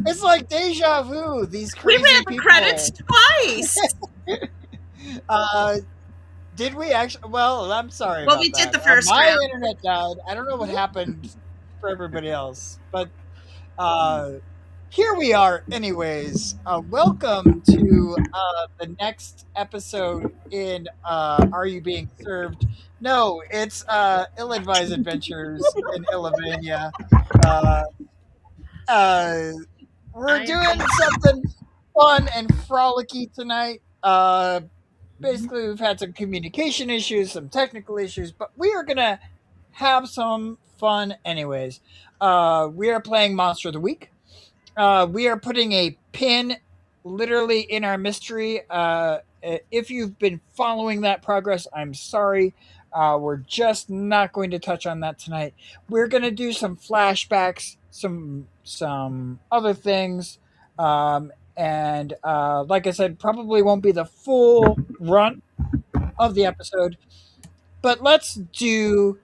It's like deja vu. These We crazy ran the credits people. twice. Uh, did we actually? Well, I'm sorry Well, about we did that. the first My round. internet died. I don't know what happened for everybody else, but uh, here we are. Anyways, welcome to the next episode in Are You Being Served? No, it's Ill-Advised Adventures in Illavania. Uh, uh, we're I am doing being. something fun and frolicky tonight. Basically, we've had some communication issues, some technical issues, but we are gonna have some fun anyways. We are playing Monster of the Week. We are putting a pin literally in our mystery. If you've been following that progress, I'm sorry. We're just not going to touch on that tonight. We're going to do some flashbacks, some other things, and like I said, probably won't be the full run of the episode. But let's do.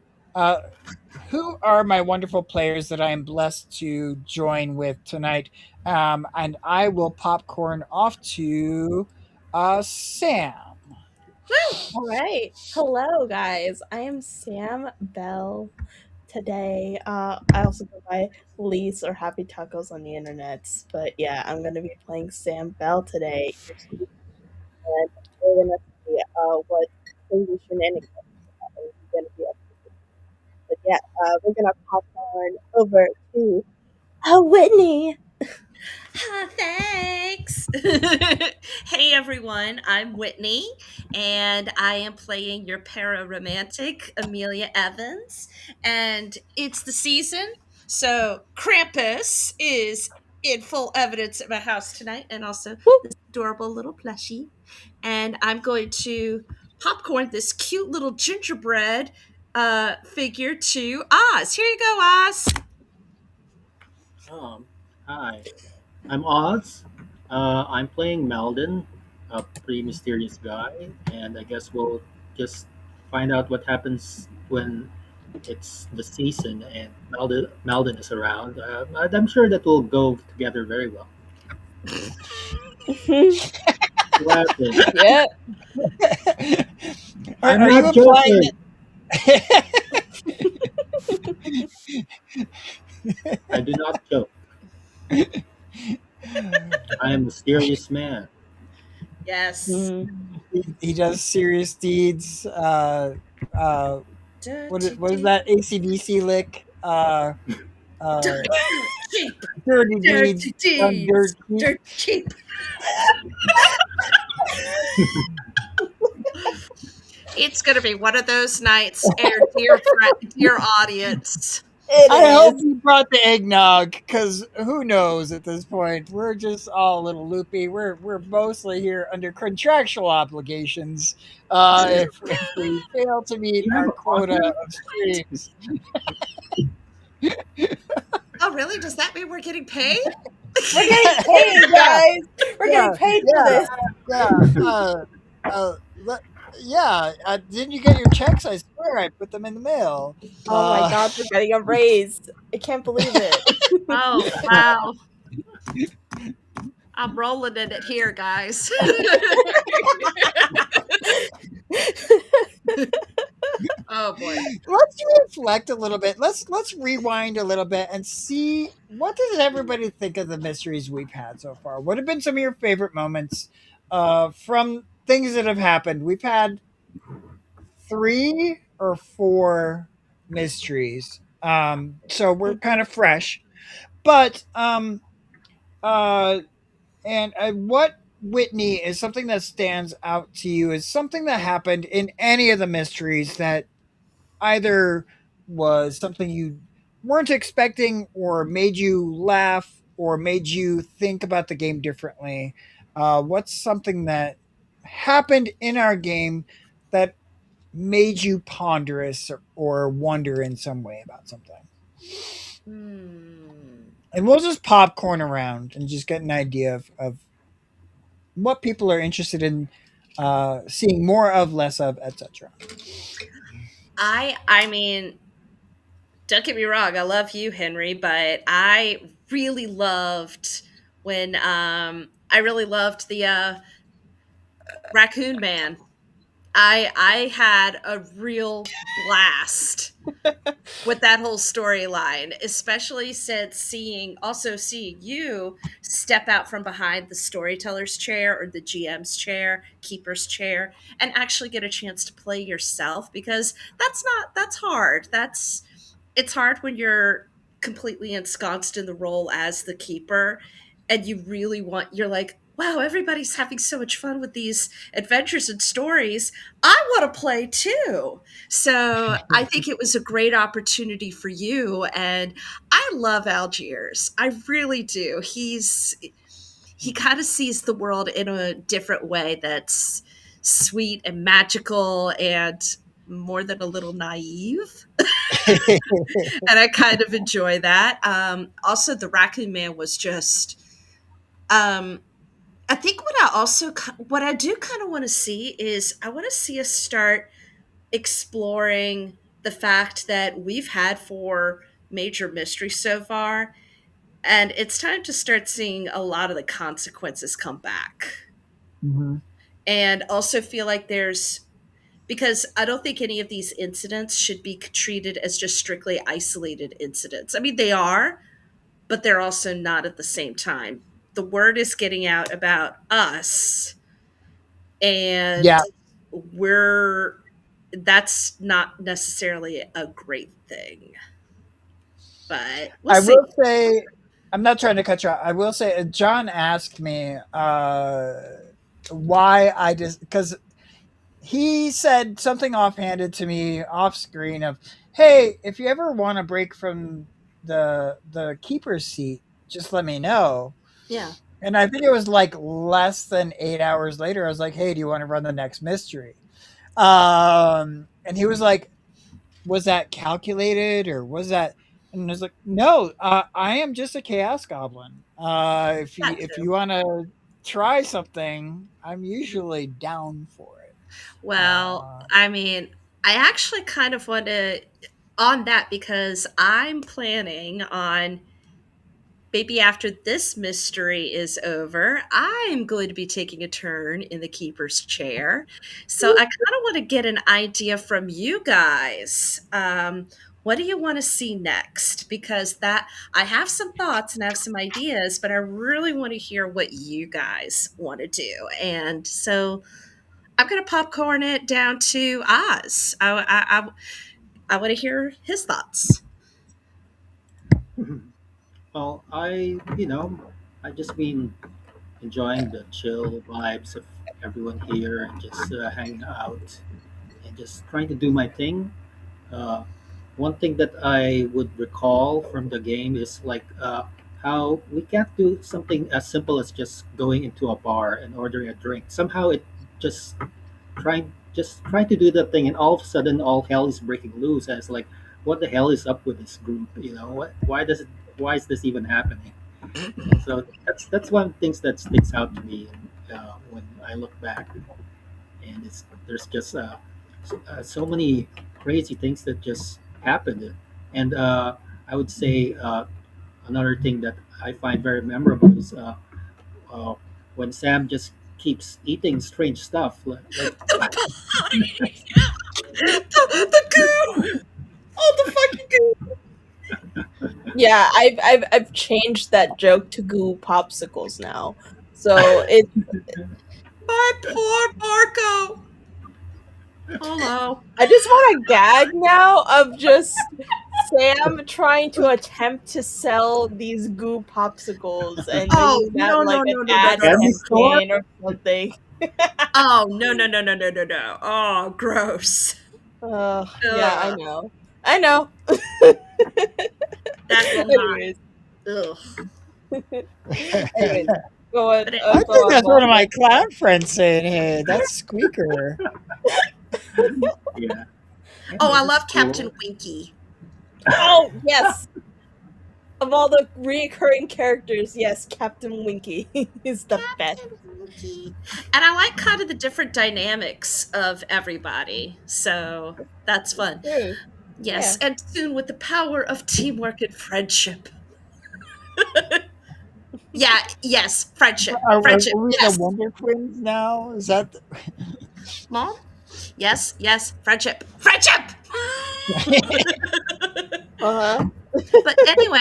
Who are my wonderful players that I am blessed to join with tonight? And I will popcorn off to Sam. All right. Hello, guys. I am Sam Bell today. I also go by Lise or Happy Tacos on the internet. But yeah, I'm going to be playing Sam Bell today. And we're going to see what crazy shenanigans are going to be up to. But yeah, we're going to pop on over to Whitney. Thanks. Hey everyone, I'm Whitney, and I am playing your para romantic, Amelia Evans. And it's the season, so Krampus is in full evidence at my house tonight, and also this adorable little plushie. And I'm going to popcorn this cute little gingerbread figure to Oz. Here you go, Oz. Um, Hi, I'm Oz. I'm playing Malden, a pretty mysterious guy, and I guess we'll just find out what happens when it's the season and Malden is around. I'm sure that will go together very well. Laughing. Yep. I'm Are you not implying joking. I do not joke. I am a mysterious man. Yes. Mhm. he does serious deeds? Dirty What is that deeds. ACDC lick? Uh, Dirt cheap. dirty Dirty deeds done deeds. dirt cheap. Dirt cheap. It's going to be one of those nights, dear audience. It I hope is. you brought the eggnog, because who knows at this point? We're just all a little loopy. We're mostly here under contractual obligations. If we fail to meet Do you have our a quota contract? of streams, Oh, really? Does that mean we're getting paid? We're getting paid, yeah, guys. We're yeah, getting paid for yeah, this. yeah, uh, le- yeah. Didn't you get your checks? I swear I put them in the mail. Oh my Uh, god, we're getting a raise. I can't believe it. Oh, wow. I'm rolling in it here, guys. Oh, boy. let's reflect a little bit. Let's rewind a little bit and see what does everybody think of the mysteries we've had so far. What have been some of your favorite moments from things that have happened? We've had 3 or 4 mysteries, so we're kind of fresh. But uh, and what Whitney is something that stands out to you is something that happened in any of the mysteries that either was something you weren't expecting or made you laugh or made you think about the game differently. What's something that happened in our game that made you ponderous or wonder in some way about something? Hmm. And we'll just popcorn around and just get an idea of what people are interested in seeing more of, less of, etc. I mean, Don't get me wrong, I love you, Henry, but I really loved the Raccoon Man. I had a real blast with that whole storyline, especially since seeing you step out from behind the storyteller's chair or the GM's chair, keeper's chair, and actually get a chance to play yourself, because that's hard. It's hard when you're completely ensconced in the role as the keeper, and you're like, wow, everybody's having so much fun with these adventures and stories. I want to play too. So I think it was a great opportunity for you. And I love Algiers. I really do. He kind of sees the world in a different way that's sweet and magical and more than a little naive. And I kind of enjoy that. Also, the Raccoon Man was just. I think what I do kind of want to see is I want to see us start exploring the fact that we've had 4 major mysteries so far, and it's time to start seeing a lot of the consequences come back. Mhm. And also feel like because I don't think any of these incidents should be treated as just strictly isolated incidents. I mean, they are, but they're also not at the same time. The word is getting out about us, and Yeah, we're that's not necessarily a great thing, but we'll I see. will say, I'm not trying to cut you off. I will say, John asked me why I just because he said something offhanded to me off screen of, "Hey, if you ever want to break from the keeper's seat, just let me know." Yeah, And I think it was like less than 8 hours later. I was like, "Hey, do you want to run the next mystery?" And he was like, "Was that calculated or was that?" And I was like, "No, I am just a chaos goblin. that If too. you want to try something, I'm usually down for it." Well, Uh, I mean, I actually kind of want to on that, because I'm planning on maybe after this mystery is over, I'm going to be taking a turn in the keeper's chair. So I kind of want to get an idea from you guys. What do you want to see next? Because that I have some thoughts and I have some ideas, but I really want to hear what you guys want to do. And so I'm going to popcorn it down to Oz. I want to hear his thoughts. Well, I just been enjoying the chill vibes of everyone here and just hanging out and just trying to do my thing. Uh, One thing that I would recall from the game is like how we can't do something as simple as just going into a bar and ordering a drink. Somehow it just trying to do that thing, and all of a sudden all hell is breaking loose. And it's like, what the hell is up with this group? You know, why is this even happening? So that's one of the things that sticks out to me when I look back, and there's just so many crazy things that just happened, and I would say another thing that I find very memorable is uh, when Sam just keeps eating strange stuff, like The goo! Oh, the fucking goo! Yeah, I've changed that joke to goo popsicles now. So it My poor Marco. Hello. I just want a gag now of just Sam trying to attempt to sell these goo popsicles and Oh, use that no, like no, an no, no, no, ad no, no. candy store. campaign or something. Oh, no, no, no, no, no, no, no. Oh, gross. Yeah, I Ugh, know. I know. that will not. Anyways, Ugh. anyways, go on. But it, I Go think on, that's one of my Melvin. clown friends saying, "Hey, that's Squeaker." Yeah, yeah, oh, I this is love Captain cool. Winky. Oh yes, of all the recurring characters, yes, Captain Winky is the best. Captain Winky. And I like kind of the different dynamics of everybody. So that's fun. True. Yes, Yeah. and soon with the power of teamwork and friendship. Yeah, yes, friendship. Friendship, Are we the yes. Wonder Twins now? Is that? Mom? Yes, yes, friendship. Friendship! Uh-huh. But anyway,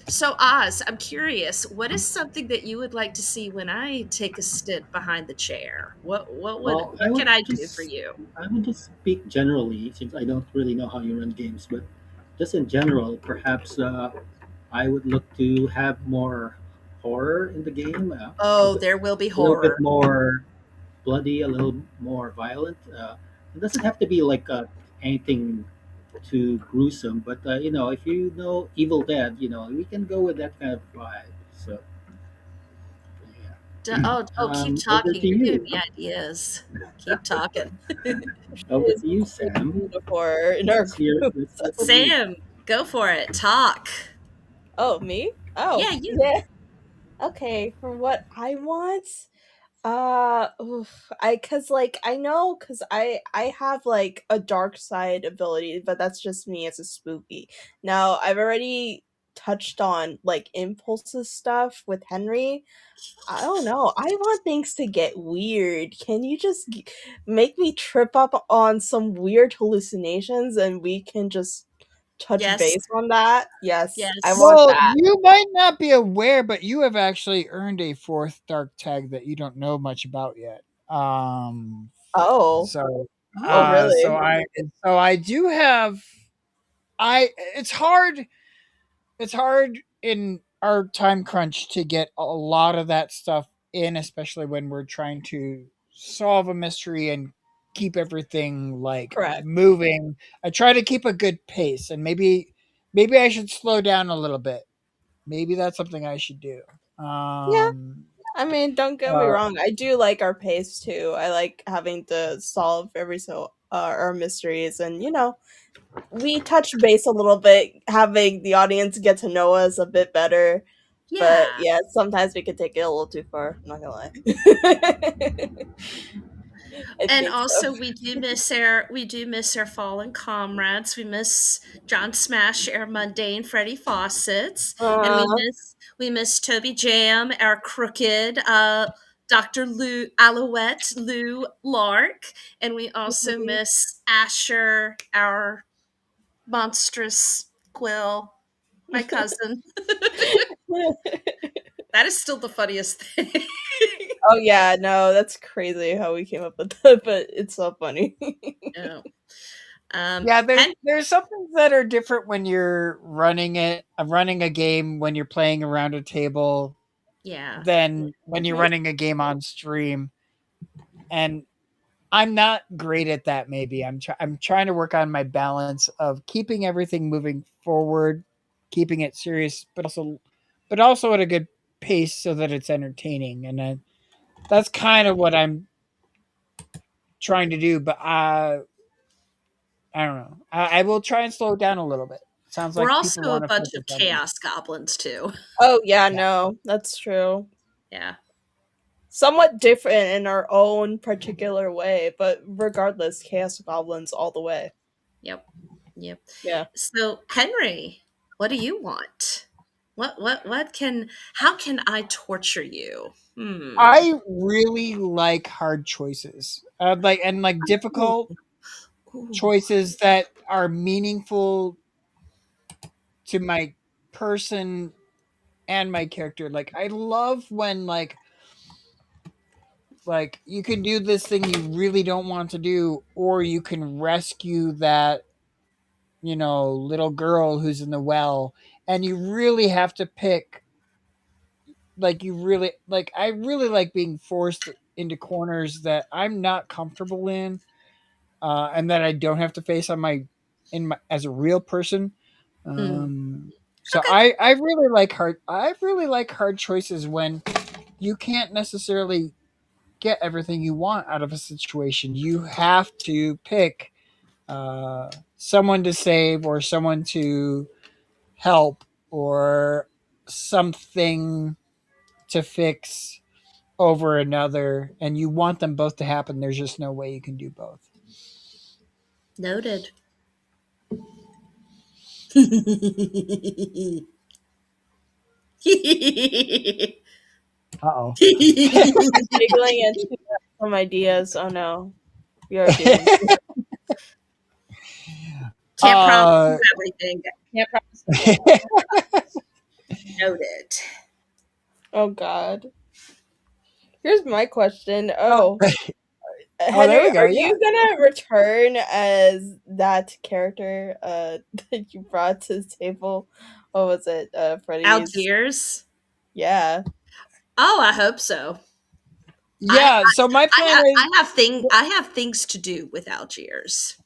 so Oz, I'm curious, what is something that you would like to see when I take a stint behind the chair? Well, What can I do for you? I would just speak generally, since I don't really know how you run games, but just in general, perhaps I would look to have more horror in the game, Oh, there will be a little bit horror. more bloody, a little more violent. It doesn't have to be like anything too gruesome, but if you know Evil Dead, we can go with that kind of vibe. So, yeah. Keep Over talking. to You're giving you. me ideas. Keep talking. Over Is to you, the Sam. queen of horror in our group. Let's hear from you. Sam, go for it. Talk. Oh, me? Oh, Yeah, you. yeah. Okay, for what I want, oof, I cause like I know cause I have like a dark side ability, but that's just me as a spooky. Now I've already touched on like impulses stuff with Henry. I don't know. I want things to get weird. Can you just make me trip up on some weird hallucinations and we can just touch Yes, base on that? Yes, I yes. want Well, that. you might not be aware, but you have actually earned a fourth dark tag that you don't know much about yet. Oh. So, Oh, Oh, uh, so really? I, so I do have. I. It's hard. It's hard in our time crunch to get a lot of that stuff in, especially when we're trying to solve a mystery and keep everything like Correct. moving. I try to keep a good pace, and maybe I should slow down a little bit. Maybe that's something I should do. Yeah. Um, I mean, don't get me uh, wrong. I do like our pace too. I like having to solve every so our mysteries, and we touch base a little bit, having the audience get to know us a bit better. But yeah. yeah, sometimes we could take it a little too far. I'm not gonna lie. I And think so. also we do miss our fallen comrades. We miss John Smash, our mundane Freddie Fawcett's, and Uh, we miss Toby Jam, our crooked Dr. Lou Alouette, Lou Lark, and we also miss Asher, our monstrous Quill, my cousin. That is still the funniest thing. oh yeah, no, that's crazy how we came up with that, but it's so funny. Yeah. yeah, Hen- there's some things that are different when you're running a game when you're playing around a table yeah. than when you're Mhm. running a game on stream. And I'm not great at that. Maybe I'm trying to work on my balance of keeping everything moving forward, keeping it serious, but also at a good pace so that it's entertaining. And that's kind of what I'm trying to do. But I don't know. I will try and slow down a little bit. Sounds We're like people also a want to bunch focus of on that. chaos goblins too. Oh yeah, Yeah. no, that's true. Yeah. Somewhat different in our own particular way, but regardless, Chaos Goblins all the way. Yep. Yep. Yeah. So, Henry, what do you want? What can how can I torture you? Hmm. I really like hard choices, like Ooh. difficult Ooh. choices that are meaningful to my person and my character. Like I love when like you can do this thing you really don't want to do, or you can rescue that little girl who's in the well, and you really have to pick. Like you really like I really like being forced into corners that I'm not comfortable in, and that I don't have to face in my as a real person. Hmm. Um, so Okay. I really like hard choices when you can't necessarily get everything you want out of a situation. You have to pick someone to save or someone to help or something to fix over another, and you want them both to happen. There's just no way you can do both. Noted. Uh-oh. He's giggling and she got some ideas. Oh no, we are doomed. Can't promise uh, you everything. Can't promise you everything. Noted. Oh god. Here's my question. oh, Oh, oh, there Henry, we are go. Yeah. you gonna return as that character that you brought to the table? What was it? Freddy's. Algiers. Yeah. Oh, I hope so. I Yeah. So my I plan have is I have things to do with Algiers.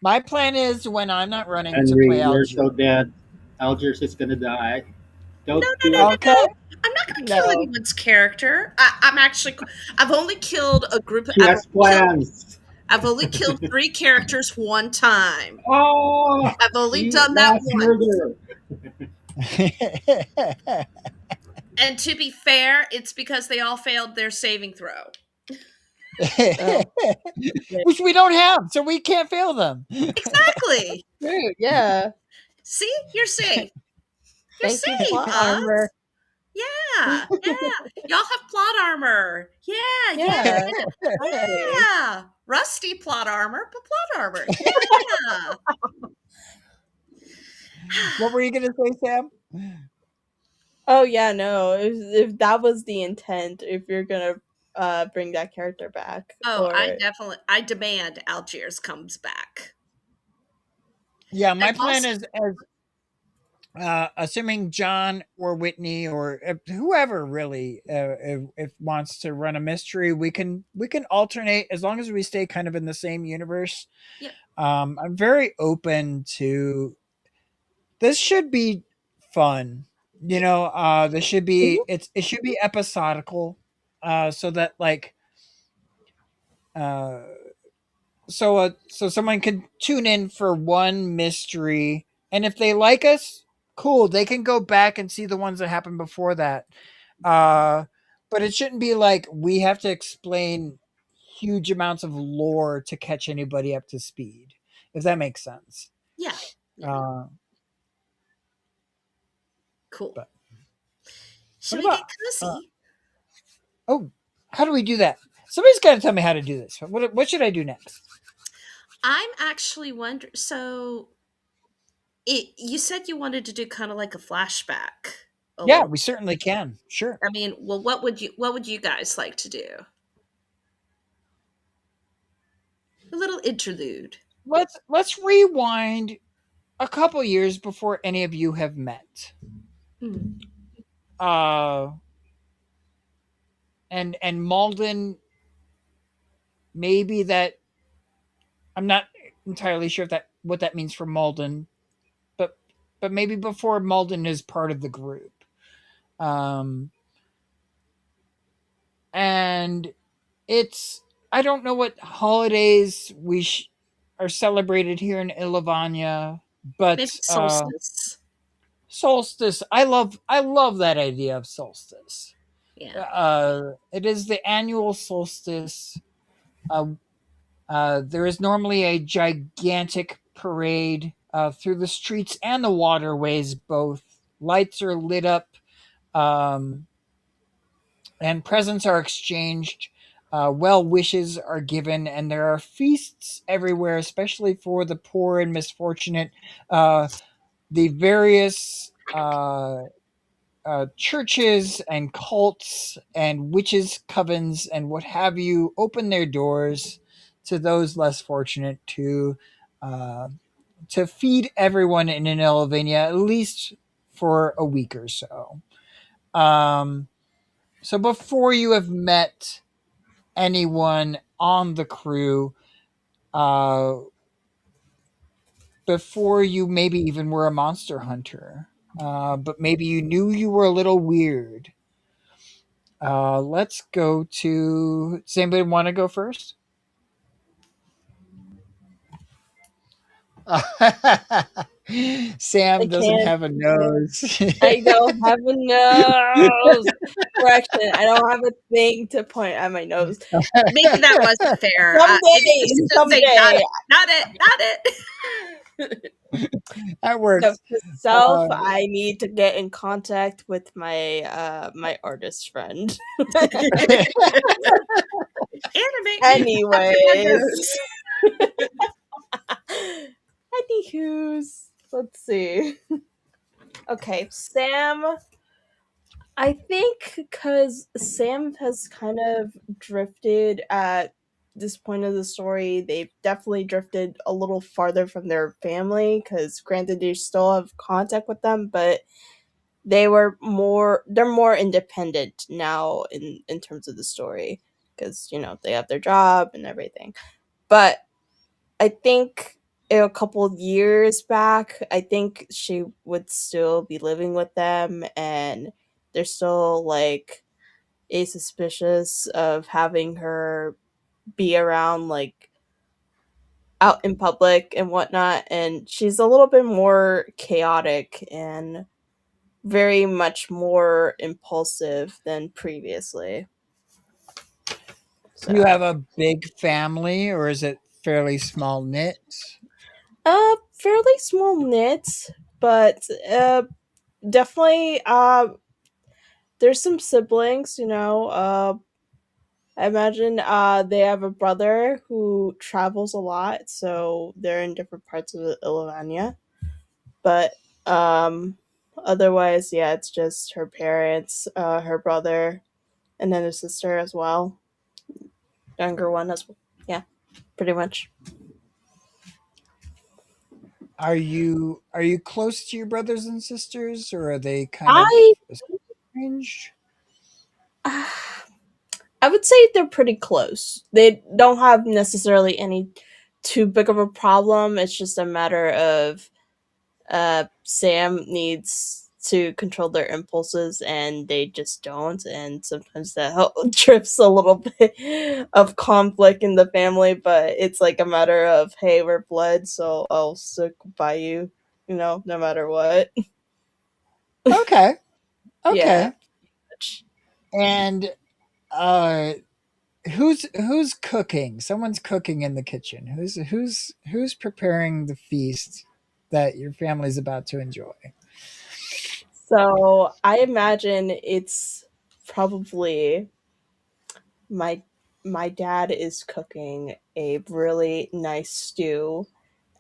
when I'm not running to Henry, play you're Algiers. so dead. Algiers is gonna die. No, Don't no, do no, it. no, Okay. no. I'm not going to kill No. anyone's character. I'm actually. I've only killed a group. She has plans. I've only killed 3 characters one time. Oh, I've only see, done that mass once. murder. And to be fair, it's because they all failed their saving throw. Oh. Which we don't have, so we can't fail them. Exactly. True. Yeah. See, you're safe. You're Thank you, safe, plot Oz. armor. Yeah, yeah. Y'all have plot armor. Yeah, yeah, Yeah. Exactly. yeah. Rusty plot armor, but plot armor. Yeah. What were you gonna say, Sam? Oh yeah, no. If that was the intent, if you're gonna bring that character back, Oh, or I demand Algiers comes back. Yeah, my And plan also, is as assuming John or Whitney or whoever really if wants to run a mystery, we can alternate as long as we stay kind of in the same universe. yeah, I'm very open to this. Should be fun, yeah, this should Mhm. be it should be episodical, so that like uh so someone can tune in for one mystery, and if they like us, cool, they can go back and see the ones that happened before that. uh but it shouldn't be like we have to explain huge amounts of lore to catch anybody up to speed, if that makes sense. yeah, yeah. uh Cool. but Should what we get about cozy? oh, how do we do that? Somebody's got to tell me how to do this. What should I do next? I'm actually wondering. So, you said you wanted to do kind of like a flashback, a Yeah, little. we certainly can. Sure. I mean, well, what would you guys like to do? A little interlude. Let's rewind a couple years before any of you have met. Hmm. Uh and Malden, maybe that I'm not entirely sure if that what that means for Malden, but maybe before Malden is part of the group. Um and it's I don't know what holidays are celebrated here in Ilovania, Maybe but solstice. solstice. I love that idea of solstice. Yeah. It is the annual solstice. Uh, there is normally a gigantic parade through the streets and the waterways. Both lights are lit up, um, and presents are exchanged. Well wishes are given, and there are feasts everywhere, especially for the poor and misfortunate. The various churches and cults and witches' covens and what have you open their doors to those less fortunate uh, to feed everyone in Elvania at least for a week or so. Um, so before you have met anyone on the crew, uh, before you maybe even were a monster hunter, but maybe you knew you were a little weird. Let's go to. Does anybody want to go first? I Sam doesn't can't. have a nose. I don't have a nose. Correction. I don't have a thing to point at my nose. Maybe that wasn't fair. Maybe Someday, you should just say, someday. not it, not it. That No, works. for self, Uh, I need to get in contact with my my artist friend. Animate me. That's how Anyways, it anywho's, let's see. Okay, Sam. I think because Sam has kind of drifted at this point of the story, they've definitely drifted a little farther from their family. Because granted, they still have contact with them, but they're more independent now in terms of the story because they have their job and everything. But I think a couple of years back, I think she would still be living with them, and they're still like a suspicious of having her be around like out in public and whatnot. And she's a little bit more chaotic and very much more impulsive than previously. do you So, have a big family or is it fairly small knit? fairly small knit, but definitely there's some siblings, I imagine they have a brother who travels a lot, so they're in different parts of Illinois. But otherwise, yeah, it's just her parents, her brother, and then her sister as well, younger one as well. Yeah, pretty much. Are you close to your brothers and sisters or are they kind of I estranged? I would say they're pretty close. They don't have necessarily any too big of a problem. It's just a matter of Sam needs to control their impulses and they just don't, and sometimes that trips a little bit of conflict in the family, but it's like a matter of, hey, we're blood, so I'll stick by you, no matter what. Okay. Yeah. Okay. And uh who's cooking? Someone's cooking in the kitchen. Who's preparing the feast that your family's about to enjoy? So I imagine it's probably my my dad is cooking a really nice stew,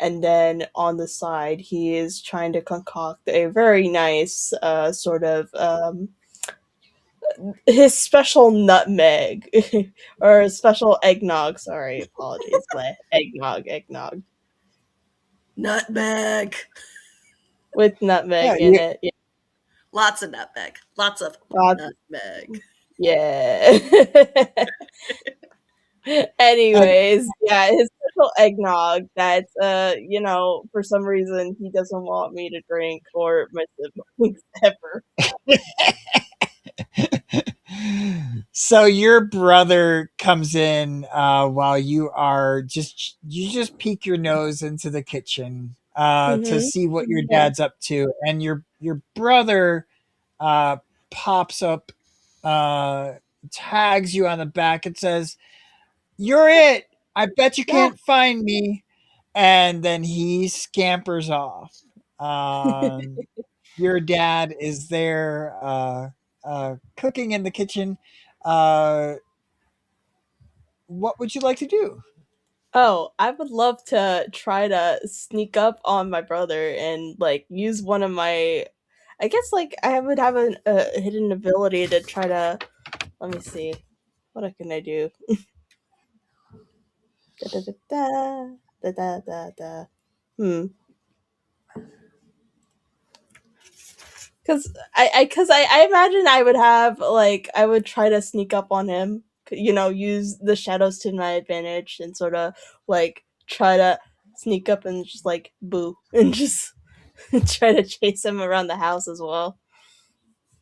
and then on the side he is trying to concoct a very nice sort of his special nutmeg or special eggnog, sorry, apologies, but eggnog Nutmeg. with Yeah, nutmeg in you, it. Yeah, Lots of nutmeg. Lots of lots, nutmeg. yeah. and Anyways, yeah, his special eggnog that for some reason he doesn't want me to drink or my siblings ever. so your brother comes in while you just peek your nose into the kitchen to Mhm. see what your Yeah. dad's up to, and your brother uh, pops up, uh, tags you on the back, and says, "You're it. I bet you Yeah. can't find me." And then he scampers off. Your dad is there cooking in the kitchen. Uh, what would you like to do? Oh, I would love to try to sneak up on my brother and like use one of my. I guess like I would have a hidden ability to try to. Let me see. What can I do? Da da da da da da da da. Hmm. Because I imagine I would have like I would try to sneak up on him, use the shadows to my advantage and sort of like try to sneak up and just like boo and just try to chase him around the house as well.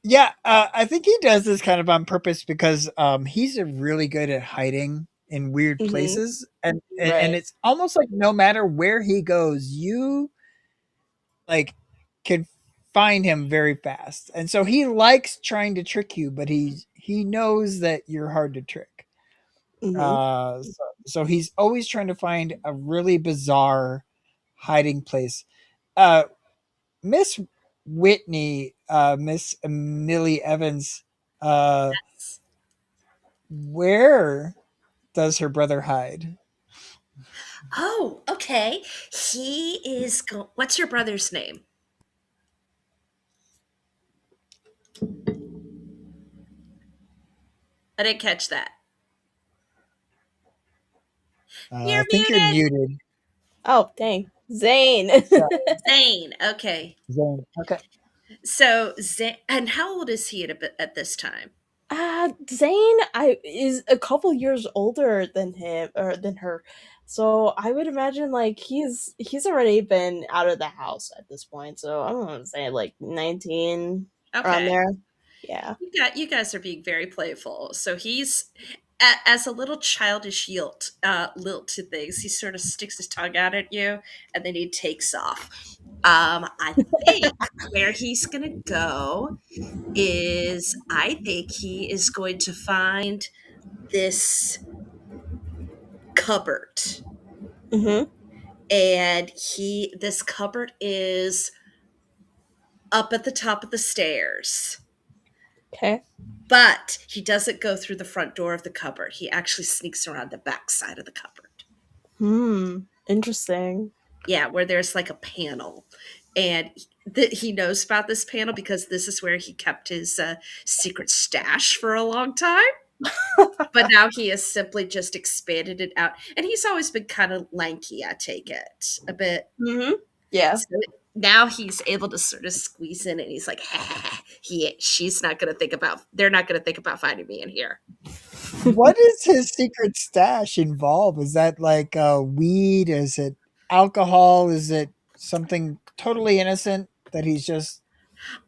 Yeah, I think he does this kind of on purpose because he's really good at hiding in weird Hmm. places, and Right. it's almost like no matter where he goes, you like can find him very fast, and so he likes trying to trick you, but he knows that you're hard to trick. Hmm. So he's always trying to find a really bizarre hiding place. Uh, Miss Whitney, Miss Millie Evans, where does her brother hide? Oh, okay. What's your brother's name? I didn't catch that. I You're think you're muted. muted. Oh, dang. Zane. So, Zane. Okay. Zane. Okay. So Zane, and how old is he at this time? Zane I is a couple years older than him or than her. So I would imagine like he's already been out of the house at this point. So I'm gonna say like 19 around Okay. there. Yeah. You guys are being very playful. So he's as a little childish lilt to things. He sort of sticks his tongue out at you, and then he takes off. I think where he's gonna go is I think he is going to find this cupboard, Mhm. and he this cupboard is up at the top of the stairs. Okay. But he doesn't go through the front door of the cupboard. He actually sneaks around the back side of the cupboard. Interesting. Yeah, where there's like a panel. And he knows about this panel because this is where he kept his secret stash for a long time. But now he has simply just expanded it out. And he's always been kind of lanky, I take it, a bit. Mhm. Yeah. So now he's able to sort of squeeze in and he's like, she's not going to think about, they're not going to think about finding me in here. What does his secret stash involve? Is that like weed? Is it alcohol? Is it something totally innocent that he's just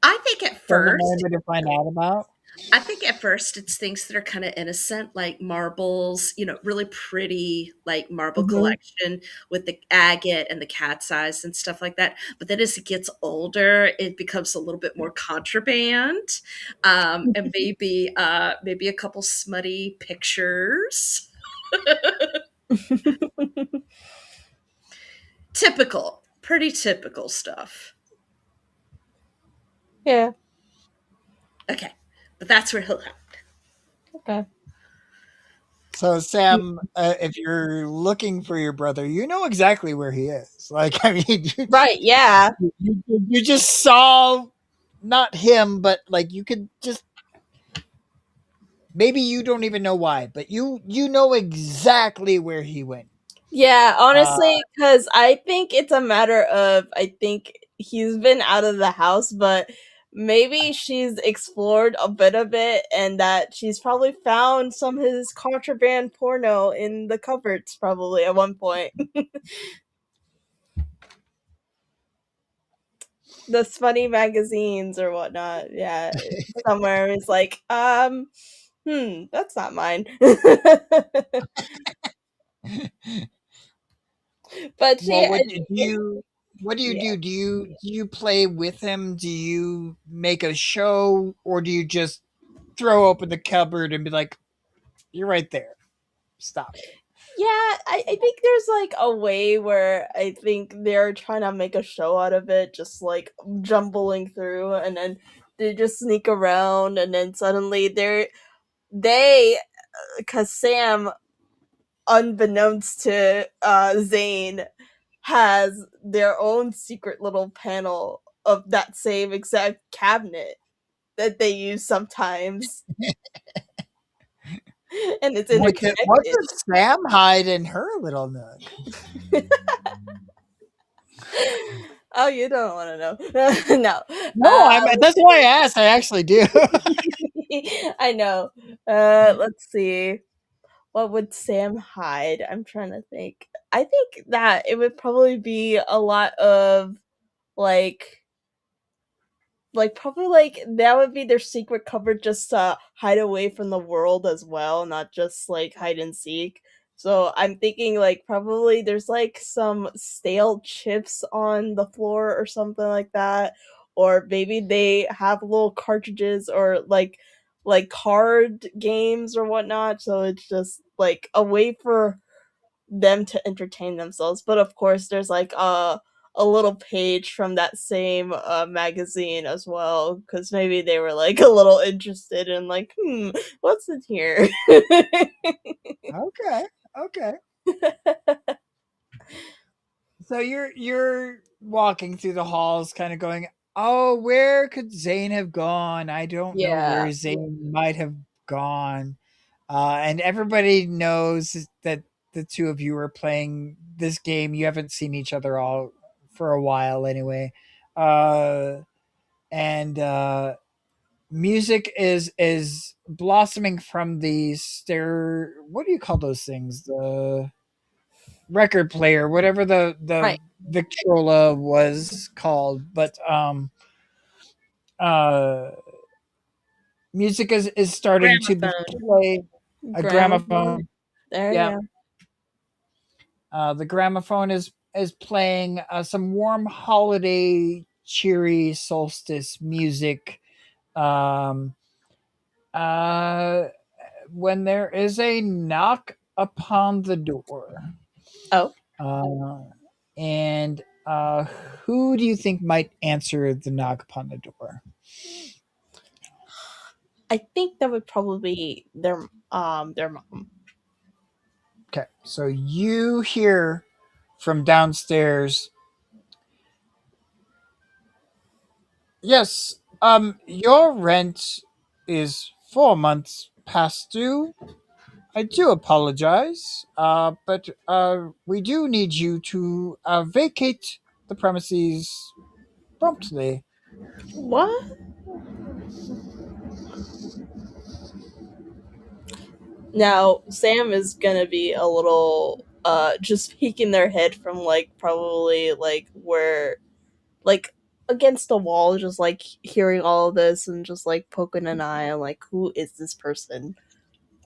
I think at doesn't want first anybody to find out about? I think at first it's things that are kind of innocent, like marbles, really pretty, like marble Mhm. collection with the agate and the cat's eyes and stuff like that. But then as it gets older, it becomes a little bit more contraband, and maybe a couple smutty pictures. Typical, pretty typical stuff. Yeah. Okay, but that's where he'll hide. Okay. So, Sam, if you're looking for your brother, you know exactly where he is. Like, I mean, Right, yeah. you just saw not him, but like you could just maybe you don't even know why, but you know exactly where he went. Yeah, Uh, honestly, because I think it's a matter of I think he's been out of the house, but maybe she's explored a bit of it and that she's probably found some of his contraband porno in the cupboards probably at one point. The funny magazines or whatnot. Yeah. Somewhere is like, that's not mine. But she well, what do you yeah. do? Do you play with him? Do you make a show, or do you just throw open the cupboard and be like, "You're right there, stop"? Yeah, I think there's like a way where I think they're trying to make a show out of it, just like jumbling through, and then they just sneak around, and then suddenly they, because Sam, unbeknownst to Zane, has their own secret little panel of that same exact cabinet that they use sometimes, and it's What interconnected. does Sam hide in her little nook? Oh, you don't want to know. No. No, that's why I asked. I actually do. I know. Let's see. What would Sam hide? I'm trying to think. I think that it would probably be a lot of like probably like that would be their secret cover just to hide away from the world as well, not just like hide and seek. So I'm thinking like probably there's like some stale chips on the floor or something like that, or maybe they have little cartridges or like card games or whatnot. So it's just like a way for them to entertain themselves. But of course, there's like a little page from that same magazine as well, because maybe they were like a little interested in like, what's in here? Okay. Okay. So you're walking through the halls, kind of going, "Oh, where could Zane have gone? I don't know Yeah. where Zane might have gone." And everybody knows that the two of you are playing this game. You haven't seen each other all for a while, anyway. Uh, and music is blossoming from the stair. What do you call those things? The record player, whatever the Right. Victrola was called, but uh music is starting to be Gramophone. played. A Gramophone. gramophone. There you Yeah. go. The gramophone is playing some warm holiday cheery solstice music. Um uh when there is a knock upon the door. Oh, Uh and who do you think might answer the knock upon the door? I think that would probably be their mom. Okay, so you hear from downstairs, yes, your rent is 4 months past due. I do apologize, but we do need you to vacate the premises promptly. What? Now, Sam is gonna be a little just peeking their head from like probably like where like against the wall, just like hearing all of this and just like poking an eye on like who is this person?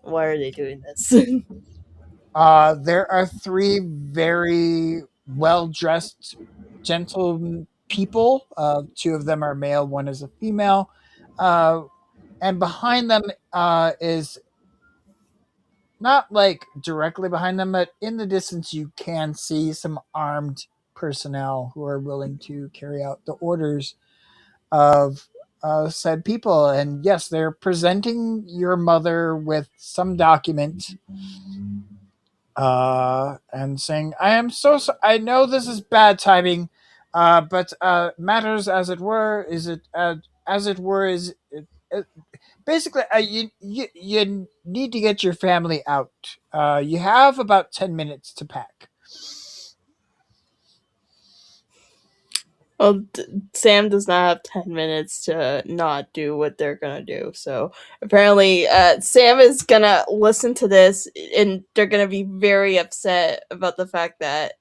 Why are they doing this? There are three very well dressed, gentle people. Two of them are male, one is a female. Uh, and behind them is not like directly behind them, but in the distance, you can see some armed personnel who are willing to carry out the orders of said people. And yes, they're presenting your mother with some document and saying, "I am I know this is bad timing, but matters as it were. Is it as it were? Is it, basically you need to get your family out. You have about 10 minutes to pack." Well, Sam does not have 10 minutes to not do what they're gonna do. So apparently, Sam is gonna listen to this, and they're gonna be very upset about the fact that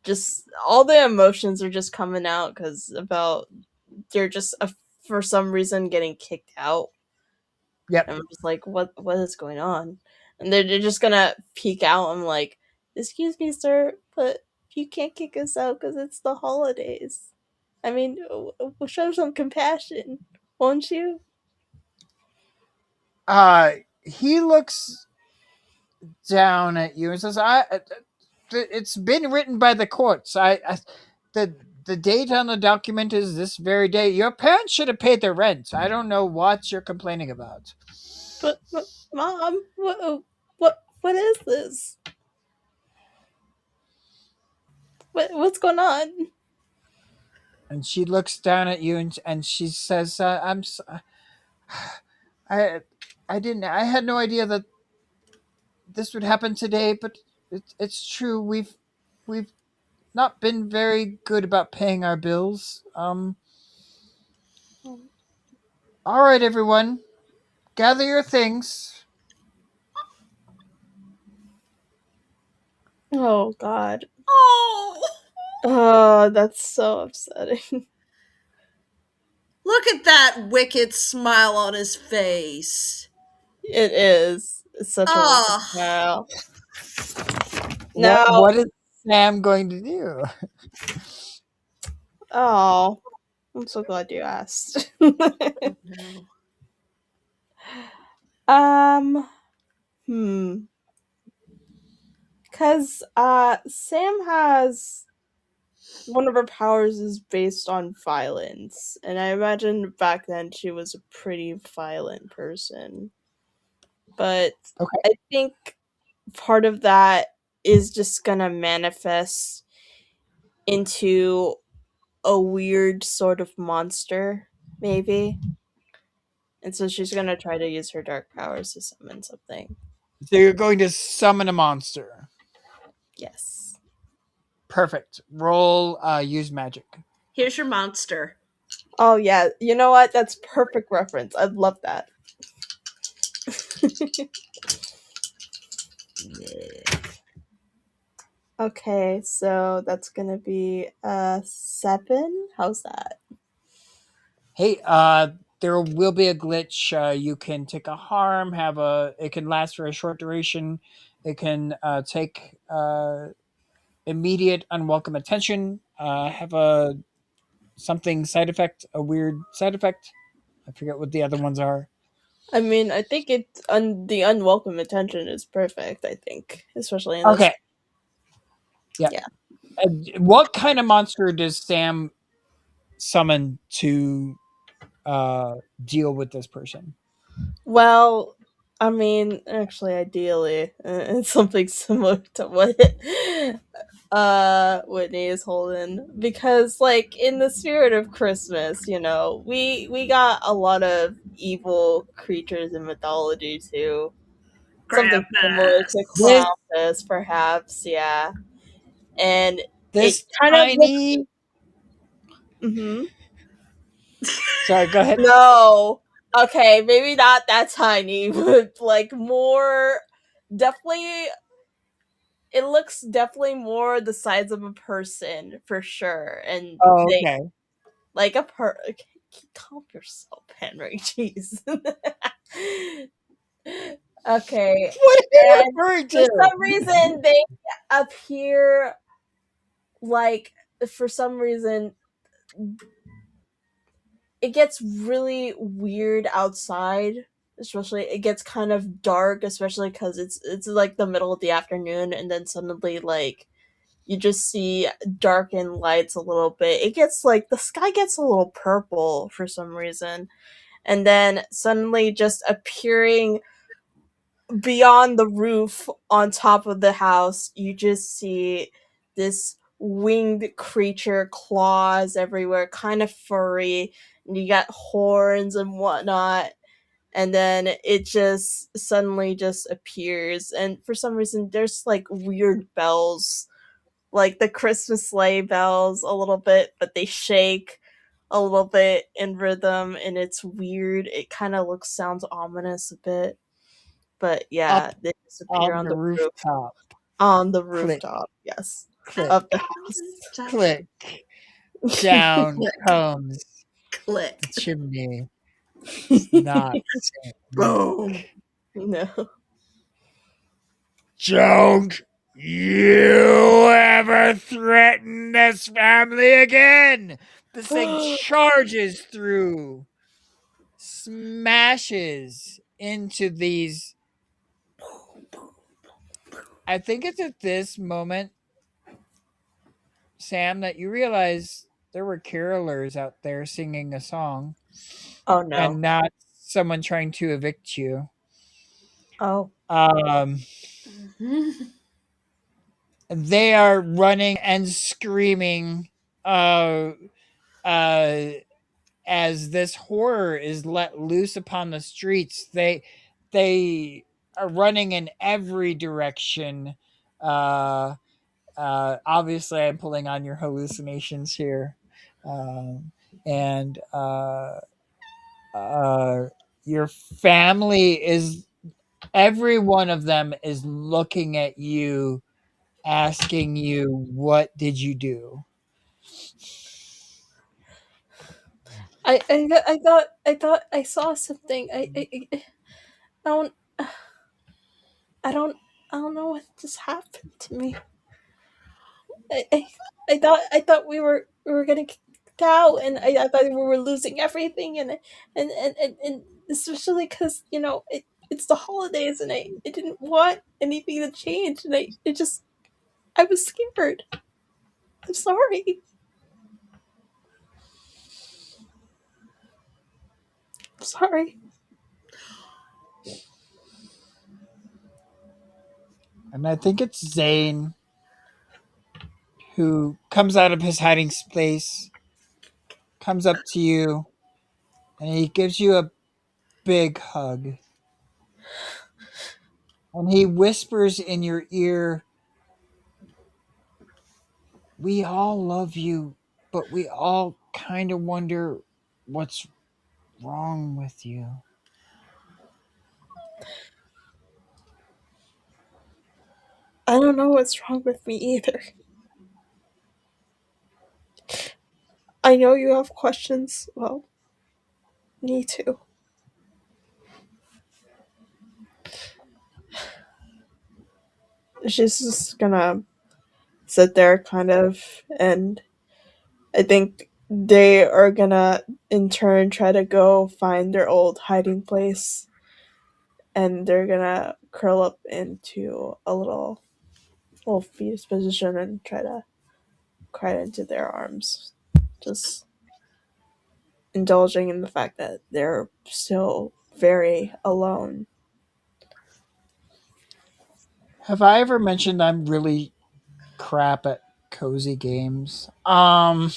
just all the emotions are just coming out because about they're just for some reason getting kicked out. Yep. And I'm just like, what is going on? And they're just gonna peek out. I'm like, excuse me, sir, but you can't kick us out because it's the holidays. I mean, show some compassion, won't you? He looks down at you and says, It's been written by the courts. The the date on the document is this very day. Your parents should have paid their rent. I don't know what you're complaining about." But mom, what is this? What's going on? And she looks down at you and she says, I I didn't. I had no idea that this would happen today, but it's true. We've not been very good about paying our bills. All right, everyone, gather your things." Oh God. Oh, Oh, that's so upsetting. look at that wicked smile on his face. It is. It's such a wicked Oh, smile. What Now, what is Sam going to do? oh, I'm so glad you asked. no. um, hmm. Cause Sam has one of her powers is based on violence, and I imagine back then she was a pretty violent person. But Okay. I think part of that is just gonna manifest into a weird sort of monster, maybe. And so she's gonna try to use her dark powers to summon something. So you're going to summon a monster. Yes. Perfect. Roll use magic. Here's your monster. Oh yeah, you know what? That's perfect reference. I love that. Okay, so that's gonna be 7. How's that? Hey, there will be a glitch. You can take a harm, it can last for a short duration. It can take immediate unwelcome attention, have a something side effect, a weird side effect. I forget what the other ones are. I mean, I think the unwelcome attention is perfect. I think, especially in this. Okay, yeah. Yeah. What kind of monster does Sam summon to deal with this person? Well, I mean, actually, ideally, it's something similar to what Whitney is holding, because like in the spirit of Christmas, we got a lot of evil creatures in mythology too. Something similar to Krampus. This Krampus, perhaps, yeah. And it this kind of looks. tiny. Hmm. Sorry, go ahead. No. Okay, maybe not that tiny, but like more. Definitely, it looks definitely more the size of a person for sure, and Oh, they okay. like a okay, calm yourself, Henry. Jeez. Okay, What are you and referring for to? some reason they appear like for some reason it gets really weird outside, especially it gets kind of dark, especially because it's like the middle of the afternoon, and then suddenly like you just see darkened lights a little bit. It gets like the sky gets a little purple for some reason, and then suddenly just appearing beyond the roof on top of the house, you just see this winged creature, claws everywhere, kind of furry, and you got horns and whatnot. And then it just suddenly just appears, and for some reason, there's like weird bells, like the Christmas sleigh bells, a little bit, but they shake a little bit in rhythm, and it's weird. It kind of sounds ominous a bit, but yeah, Up they disappear on on the the roof. rooftop. On the Click, rooftop, yes, click, of the Up on the house. rooftop. click. Down Click, comes the click. chimney. It's not Saint Boom. Nick. No. Don't you ever threaten this family again! This thing charges through, smashes into these. I think it's at this moment, Sam, that you realize there were carolers out there singing a song Oh no. and not someone trying to evict you. Oh. Um, they are running and screaming uh, uh, as this horror is let loose upon the streets. They are running in every direction. Uh, Obviously, I'm pulling on your hallucinations here, and uh, your family is. Every one of them is looking at you, asking you, "What did you do?" I thought I saw something. I don't I don't I don't know what just happened to me. I I, I thought we were getting kicked out, and I thought we were losing everything, and especially because it's the holidays, and I didn't want anything to change, and I was scared. I'm sorry. I'm sorry. And I think it's Zane who comes out of his hiding space, comes up to you, and he gives you a big hug. And he whispers in your ear, "We all love you, but we all kind of wonder what's wrong with you." I don't know what's wrong with me either. I know you have questions. Well, me too. She's just gonna sit there kind of, and I think they are gonna in turn try to go find their old hiding place, and they're gonna curl up into a little fetus position and try to cry into their arms, just indulging in the fact that they're still very alone. Have I ever mentioned I'm really crap at cozy games? Uh,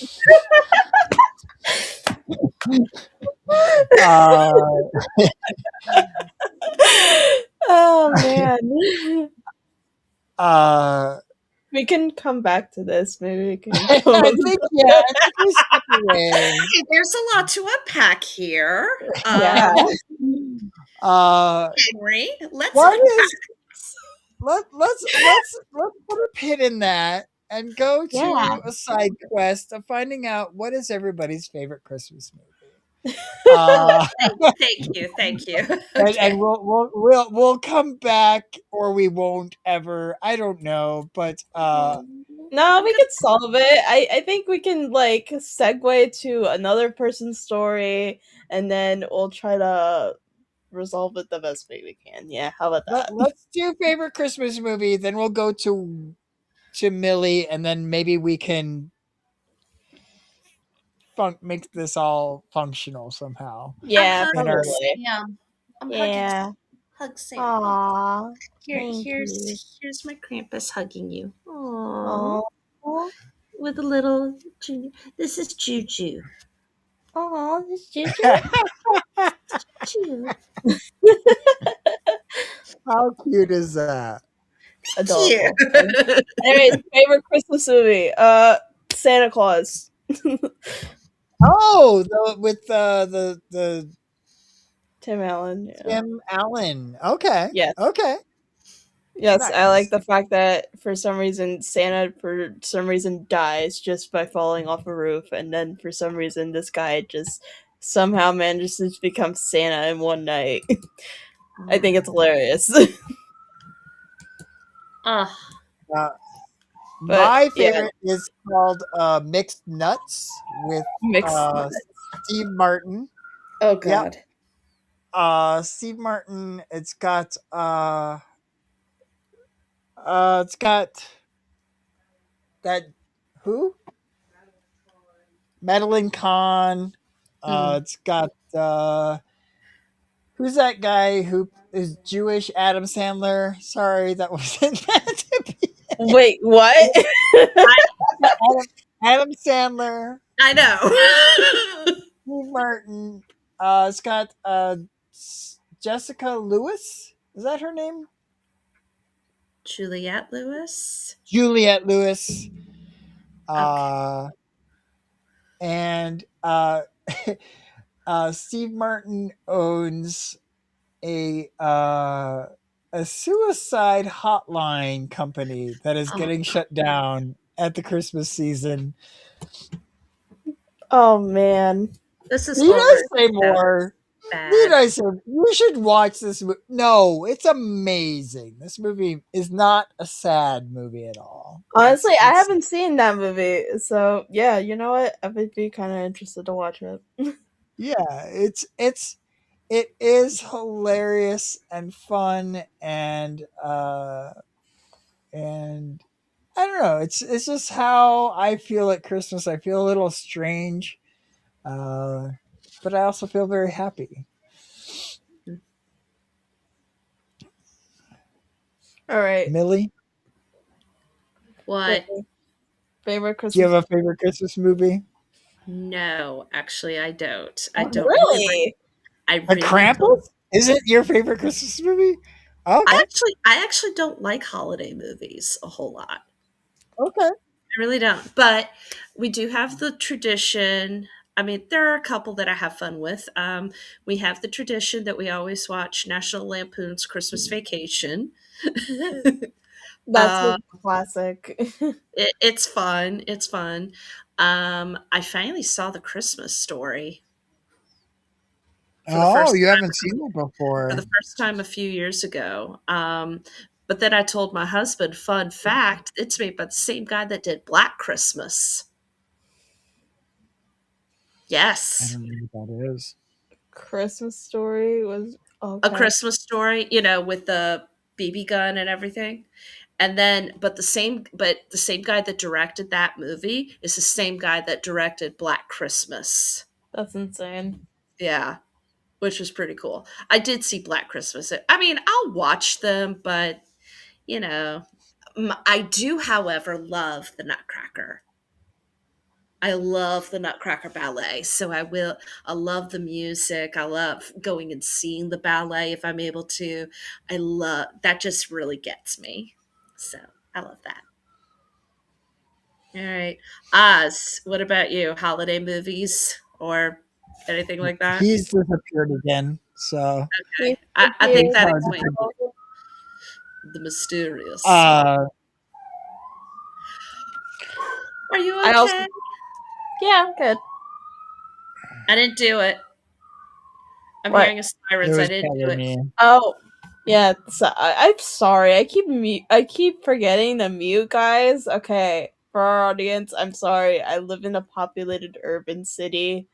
Oh man. uh, We can come back to this. Maybe we can come I up. think, yeah, I think we step away. Okay, there's a lot to unpack here. Yeah. Uh, Henry, let's what unpack. is let's put a pin in that and go Yeah. to a side quest of finding out what is everybody's favorite Christmas movie. Uh, Thank you. and Okay. we'll come back or we won't ever. I don't know, but No, I'm we gonna. could solve it. I think we can like segue to another person's story and then we'll try to resolve it the best way we can. Yeah, how about that? let's do favorite Christmas movie. Then we'll go to Millie, and then maybe we can make this all functional somehow I'm Yeah, in hugging our probably. Sam. I'm hugging Yeah. hug Sam. Oh, Aw. here, Thank you. here's my Krampus hugging you. Aww. Aw. With a little Juju. This is Juju. Aw, this Juju? Juju. How cute is that? Cute. Adorable. Anyways, favorite Christmas movie? Santa Claus. Oh, with the Tim Allen, yeah. Tim Allen. Okay, Yes. okay, Yes, I like nice. the fact that for some reason Santa for some reason dies just by falling off a roof, and then for some reason this guy just somehow manages to become Santa in one night. I think it's hilarious. Oh, Uh, But my yeah, favorite is called Mixed Nuts with mixed. uh, Steve Martin. oh Yep, God. Steve Martin. It's got that who Madeline Kahn. Mm. It's got who's that guy who is Jewish? Adam Sandler. Sorry, that wasn't meant to be. Wait, what? Adam Sandler, I know. Steve Martin. It's got Jessica Lewis. Is that her name? Juliette Lewis. Juliette Lewis. Okay. Uh, and Steve Martin owns a suicide hotline company that is Oh, getting shut down at the Christmas season. Oh man. this is Need I already say so more? Need bad. I say you should watch this movie? No, it's amazing. This movie is not a sad movie at all. Honestly, I It's haven't seen that movie, so yeah, you know what? I would be kind of interested to watch it. yeah, it is hilarious and fun and I don't know. It's just how I feel at Christmas. I feel a little strange, uh, but I also feel very happy. All right. Millie, What? Whitney, favorite do you Christmas. have a favorite Christmas movie? No, actually, I don't. I Okay. don't really. Really? I A really don't. Krampus? Is it your favorite Christmas movie? Okay. I actually don't like holiday movies a whole lot. Okay. I really don't. But we do have the tradition. I mean, there are a couple that I have fun with. We have the tradition that we always watch National Lampoon's Christmas Vacation. That's a uh, classic. it's fun. It's fun. I finally saw the Christmas story for the Oh, first you time haven't seen it for the before. first time a few years ago. But then I told my husband, fun fact, it's made by the same guy that did Black Christmas. I Yes. don't know what that is. Christmas story was A okay. Christmas story, with the BB gun and everything. And then but the same guy that directed that movie is the same guy that directed Black Christmas. That's insane. Yeah, which was pretty cool. I did see Black Christmas. I mean, I'll watch them, but you know, I do, however, love the Nutcracker. I love the Nutcracker Ballet. So I love the music. I love going and seeing the ballet if I'm able to. I love that, just really gets me. So I love that. All right. Oz, what about you? Holiday movies or anything like that? He's disappeared again. So, He Okay. I think appeared that sorry. explains now. the mysterious. Uh, Are you I also okay? yeah, I'm good. I didn't do it. I'm What? hearing a it sirens. I was didn't do probably it. me. Oh, yeah. So I'm sorry. I keep forgetting to mute, guys. Okay, for our audience, I'm sorry. I live in a populated urban city,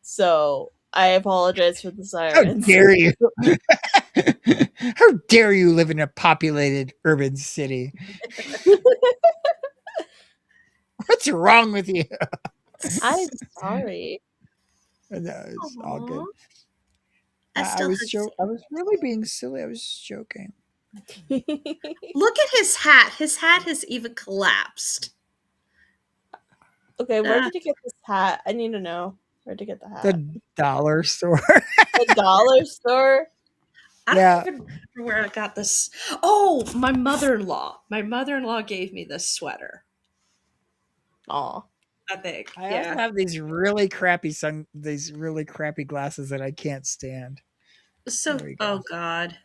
so I apologize for the How sirens. dare you? How dare you live in a populated urban city? What's wrong with you? I'm sorry. No, it's all Aw, good. I still had I was really being silly. I was just joking. Look at his hat. His hat has even collapsed. Okay, where Ah, did you get this hat? I need to know where to get the hat. The dollar store. The dollar store. I don't Yeah. even remember where I got this. Oh, my mother-in-law. My mother-in-law gave me this sweater. Aw. I think. I also Yeah. have these really crappy glasses that I can't stand. So, There we go. oh God.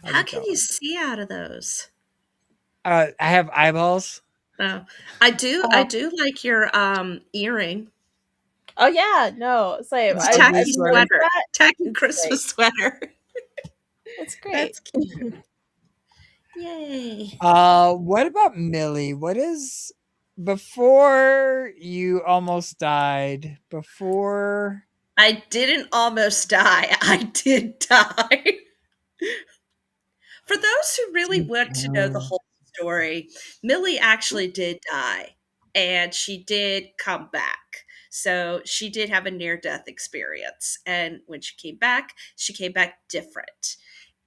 How's How it can you going? see out of those? I have eyeballs. Oh, I do like your earring. Oh yeah, no, same. It's a I've tacky Ugly sweater. noticed sweater. that. Tacky It's great. Christmas sweater. It's great. That's cute. Yay. What about Millie? What is before you almost died? Before I didn't almost die. I did die. For those who really want to know the whole story, Millie actually did die and she did come back. So she did have a near death experience. And when she came back different.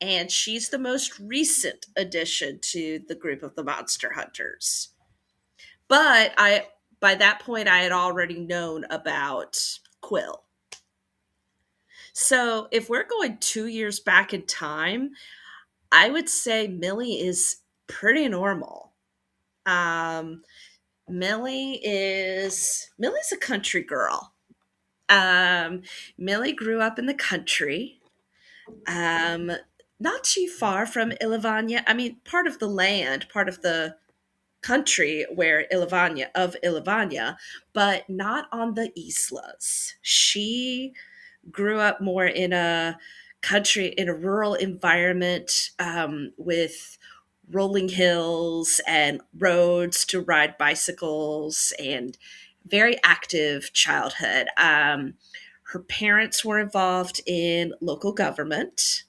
And she's the most recent addition to the group of the monster hunters. But by that point I had already known about Quill. So if we're going 2 years back in time, I would say Millie is pretty normal. Um, Millie's a country girl. Millie grew up in the country, um, not too far from Ilivania. I mean, part of the land, part of the country where Ilivania, but not on the islas. She grew up more in a rural environment, with rolling hills and roads to ride bicycles and very active childhood. Her parents were involved in local government.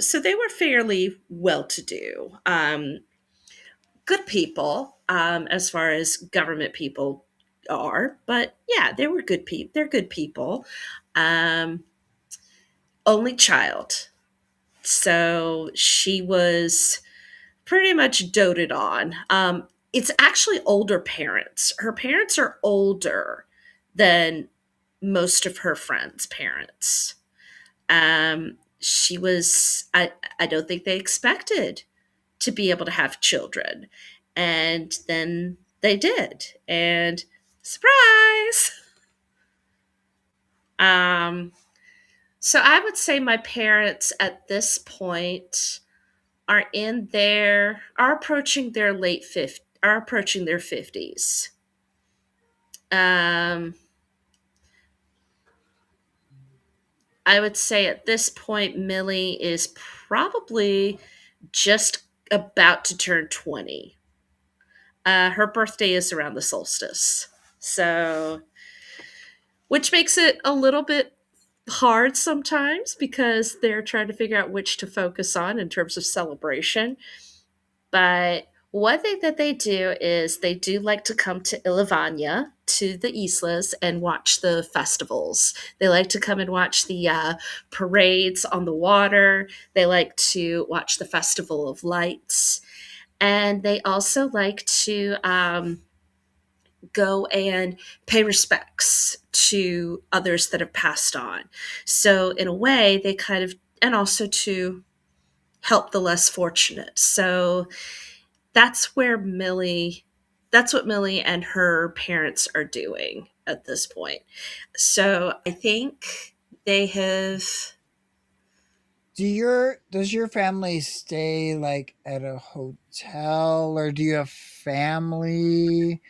So they were fairly well to do. good people, as far as government people are, but yeah, they were good people. They're good people. Um, Only child, so she was pretty much doted on. It's actually older parents. Her parents are older than most of her friends' parents. She was, I don't think they expected to be able to have children. And then they did. And surprise! Um, so I would say my parents at this point are approaching their late 50s, are approaching their 50s. Um, I would say at this point, Millie is probably just about to turn 20. Her birthday is around the solstice. So, which makes it a little bit hard sometimes because they're trying to figure out which to focus on in terms of celebration. But one thing that they do is they do like to come to Ilavania, to the Islas, and watch the festivals. They like to come and watch the parades on the water. They like to watch the Festival of Lights. And they also like to go and pay respects to others that have passed on. So, in a way, they kind of, and also to help the less fortunate. So, that's where Millie that's what Millie and her parents are doing at this point. So I think they have. Does your family stay like at a hotel, or do you have family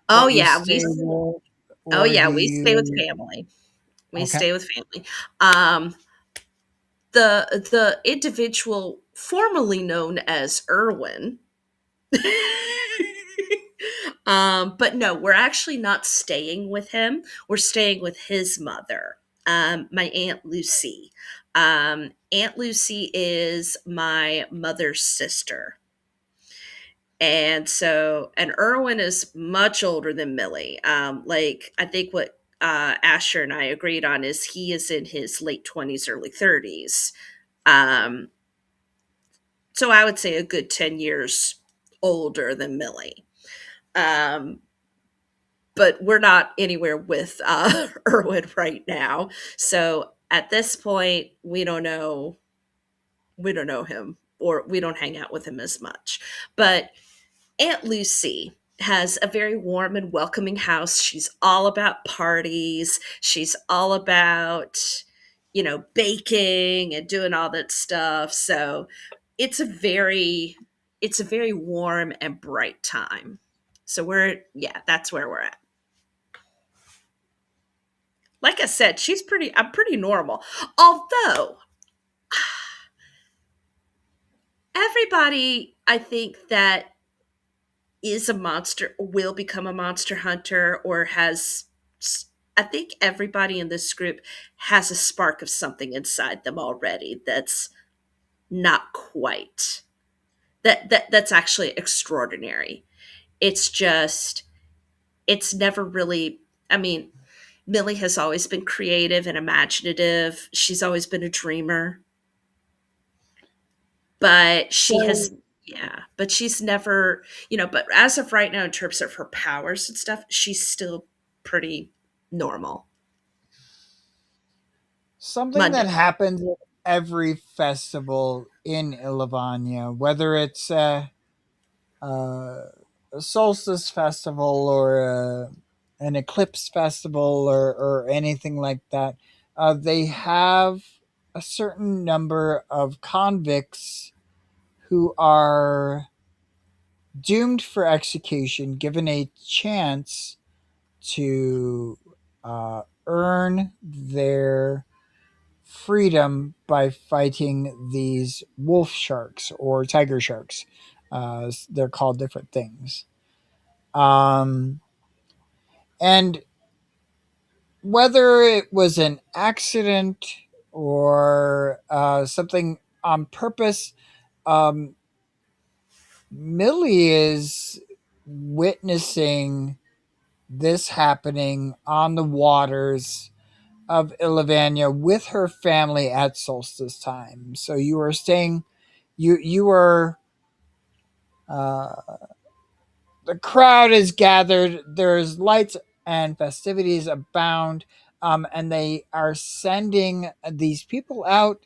Oh that you yeah, stay with, or do we stay with you? family. We Okay. stay with family. Um, the individual formerly known as Irwin. But no, we're actually not staying with him. We're staying with his mother, my Aunt Lucy. Aunt Lucy is my mother's sister. And so, and Erwin is much older than Millie. Like, I think what Asher and I agreed on is he is in his late 20s, early 30s. Um, so I would say a good 10 years older than Millie. Um, but we're not anywhere with Erwin right now. So at this point, we don't know him, or we don't hang out with him as much. But Aunt Lucy has a very warm and welcoming house. She's all about parties. She's all about, baking and doing all that stuff. So it's a very it's a very warm and bright time. So that's where we're at. Like I said, I'm pretty normal. Although everybody I think that is a monster will become a monster hunter or has I think everybody in this group has a spark of something inside them already that's not quite that's actually extraordinary. It's just it's never really, I mean, Millie has always been creative and imaginative. She's always been a dreamer, but she has, So yeah, but she's never, but as of right now, in terms of her powers and stuff, she's still pretty normal, something that mundane. happens at every festival in Ilavania, whether it's uh, a solstice festival or an eclipse festival or anything like that, they have a certain number of convicts who are doomed for execution, given a chance to earn their freedom by fighting these wolf sharks or tiger sharks. They're called different things. Um, and whether it was an accident or something on purpose, um, Millie is witnessing this happening on the waters of Illivannia with her family at solstice time. So you are staying, you are, uh, the crowd is gathered. There's lights and festivities abound, and they are sending these people out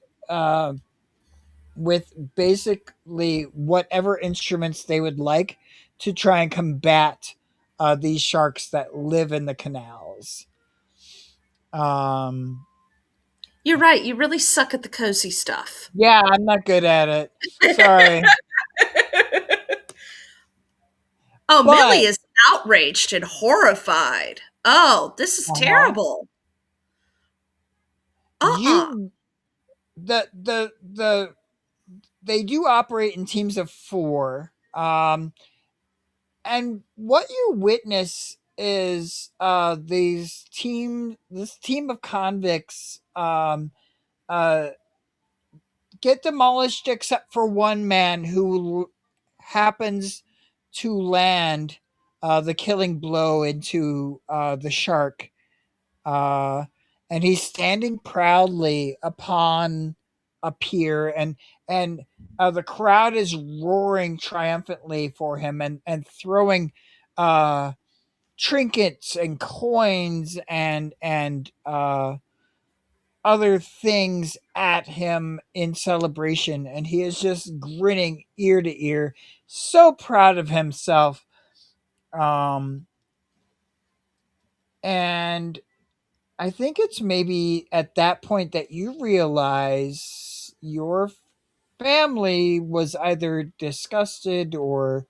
with basically whatever instruments they would like to try and combat these sharks that live in the canals. Um, You're right. You really suck at the cozy stuff. yeah, I'm not good at it. Sorry, Oh, Millie but is outraged and horrified. Oh, this is uh-huh, terrible. Uh-uh. you the they do operate in teams of four. And what you witness is this team of convicts uh get demolished except for one man who happens to land the killing blow into the shark, uh, and he's standing proudly upon a pier, and the crowd is roaring triumphantly for him and throwing uh, trinkets and coins and other things at him in celebration, and he is just grinning ear to ear, so proud of himself. Um, and I think it's maybe at that point that you realize your family was either disgusted or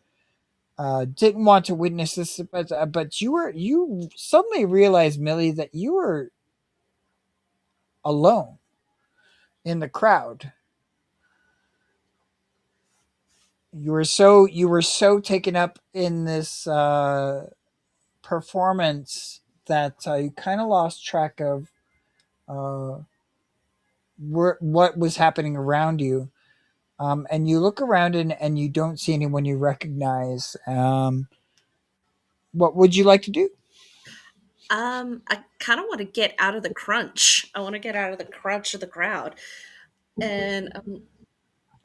didn't want to witness this, but you suddenly realized, Millie, that you were alone in the crowd. You were so taken up in this performance that you kind of lost track of uh, what was happening around you. And you look around and you don't see anyone you recognize. What would you like to do? I kind of want to get out of the crunch. I want to get out of the crunch of the crowd. And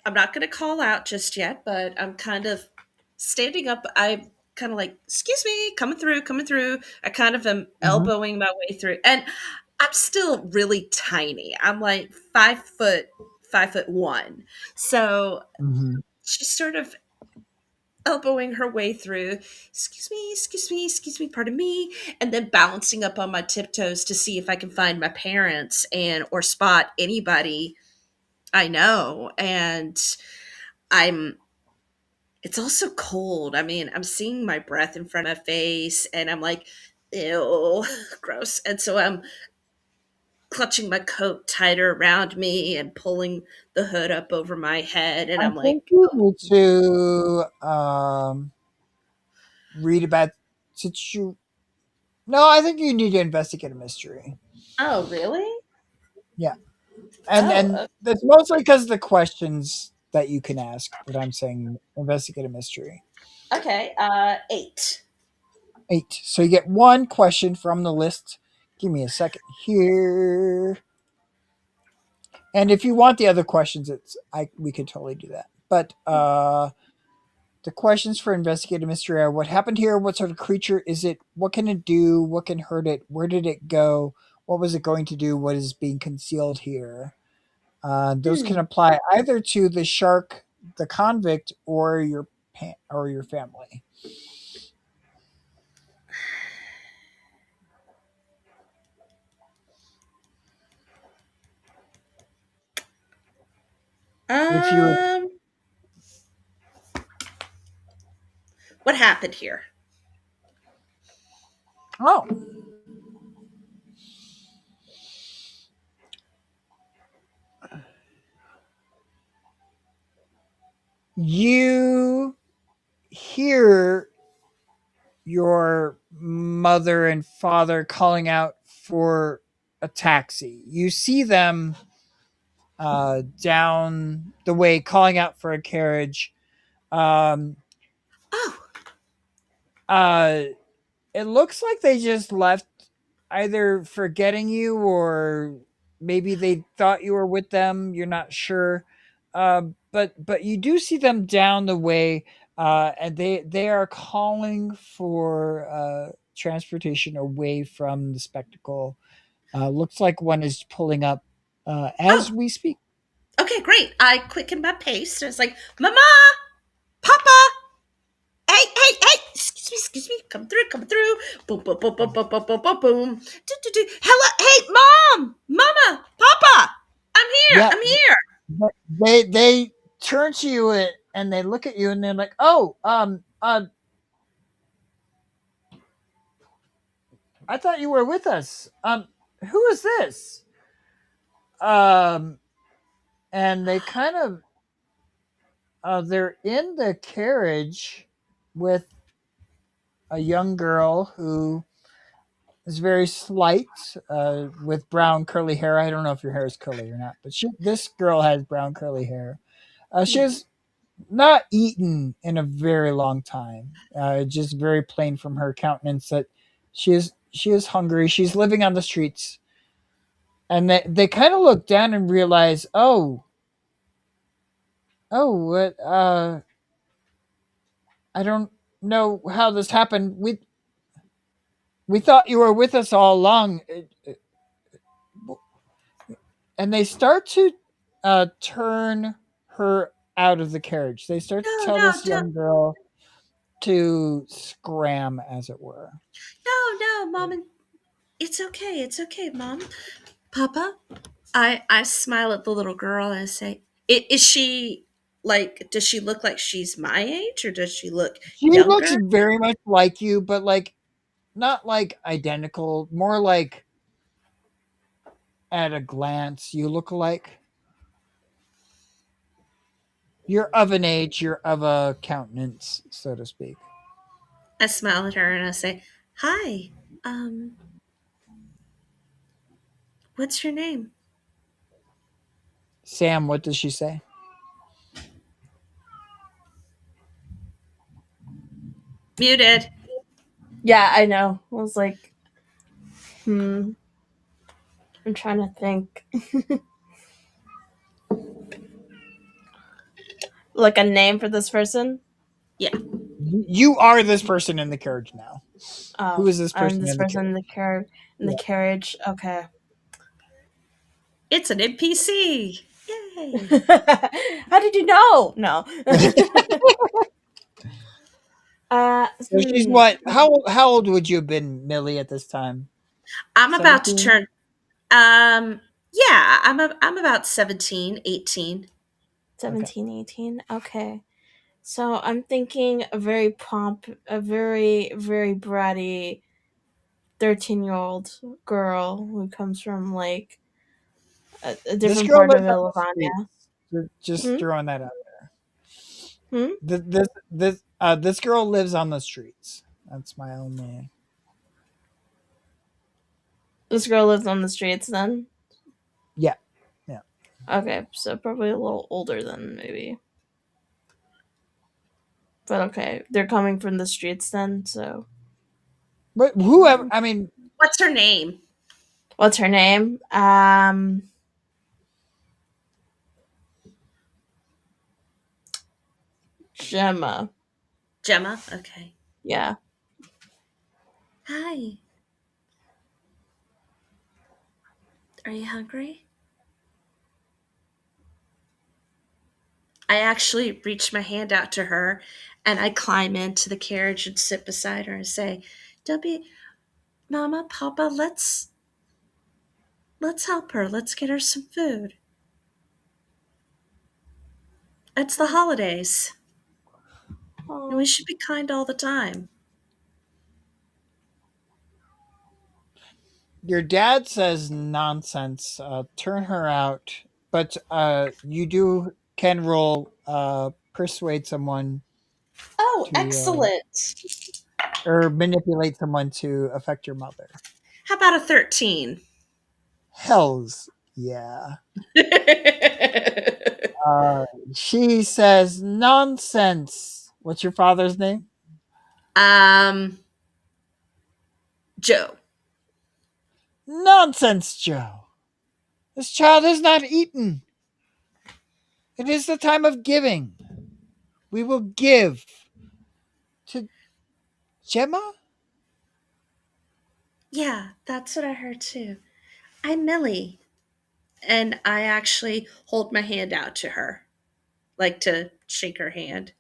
I'm not going to call out just yet, but I'm kind of standing up. I kind of like, excuse me, coming through, coming through. I kind of am Mm-hmm. elbowing my way through. And I'm still really tiny. I'm like 5 foot, 5'1". So Mm-hmm. she's sort of elbowing her way through. Excuse me, pardon me. And then balancing up on my tiptoes to see if I can find my parents and or spot anybody I know. And I'm it's also cold. I mean, I'm seeing my breath in front of my face and I'm like, ew, gross. And so I'm clutching my coat tighter around me and pulling the hood up over my head. And I I'm like, think you need to read about situ. No, I think you need to investigate a mystery. oh, really? Yeah, and Oh, that's mostly because of the questions that you can ask. That I'm saying investigate a mystery. okay. 8. 8. So you get one question from the list. Give me a second here. And if you want the other questions, it's I we could totally do that. But the questions for investigative mystery are: what happened here? What sort of creature is it? What can it do? What can hurt it? Where did it go? What was it going to do? What is being concealed here? Those can Hmm. apply either to the shark, the convict, or or your family. If you Um, what happened here? oh you hear your mother and father calling out for a taxi. You see them down the way calling out for a carriage. Um, Oh, uh, it looks like they just left, either forgetting you or maybe they thought you were with them. You're not sure. But you do see them down the way, and they are calling for transportation away from the spectacle. Looks like one is pulling up as oh, we speak. okay, great. I quickened my pace. And it's like, Mama, Papa, hey, excuse me, come through, come through. Boom, boom, boom, boom, boom, boom, boom, boom, boom. Do, do, do. Hello, hey, Mama, Papa, I'm here, Yeah, I'm here. but they turn to you and they look at you and they're like, "Oh, I thought you were with us. Who is this?" Um, and they kind of they're in the carriage with a young girl who is very slight, with brown curly hair. I don't know if your hair is curly or not, but this girl has brown curly hair. She Yeah. has not eaten in a very long time. Just very plain from her countenance that she is hungry. She's living on the streets, and they kind of look down and realize, oh, what? I don't know how this happened. We thought you were with us all along. And they start to turn her out of the carriage. They start to No, tell no, this don't, young girl to scram, as it were. no, Mom, and it's okay, Mom, Papa. I smile at the little girl and I say, Is she like? Does she look like she's my age, or does she look She looks younger? very much like you, but like not like identical, more like at a glance you look alike. You're of an age, you're of a countenance, so to speak. I smile at her and I say, Hi, um, what's your name? Sam, what does she say? Muted. Yeah, I know. I was like, hmm. I'm trying to think. Like a name for this person? Yeah. You are this person in the carriage now. Who Oh, is this I'm person this in the person carriage? in the carriage. Okay. It's an NPC. Yay. How did you know? No. Yeah. uh, So she's hmm. what? How old would you have been, Millie, at this time? I'm about to 17? turn yeah, I'm about 17, 18. Okay. 17, 18. Okay. So I'm thinking a very, very bratty 13-year-old girl who comes from like a This different girl part of lives on the streets. Illinois. Just Hmm? throwing that out. Hmm? This girl lives on the streets. That's my only. This girl lives on the streets then? Yeah, yeah. Okay, so probably a little older than maybe. But okay, they're coming from the streets then, so. But whoever, Hmm. I mean, What's her name? What's her name? Gemma. Gemma. Okay. Yeah. Hi. Are you hungry? I actually reach my hand out to her and I climb into the carriage and sit beside her and say, Don't be Mama, Papa, let's help her. Let's get her some food. It's the holidays. And we Oh. should be kind all the time. your dad says nonsense. Turn her out. But you can roll persuade someone Oh, to excellent. or manipulate someone to affect your mother. How about a 13? Hells yeah. Uh, she says, "Nonsense." What's your father's name? Um, Joe. Nonsense, Joe. This child has not eaten. It is the time of giving. We will give to Gemma. Yeah, that's what I heard too. I'm Millie. And I actually hold my hand out to her, like to shake her hand.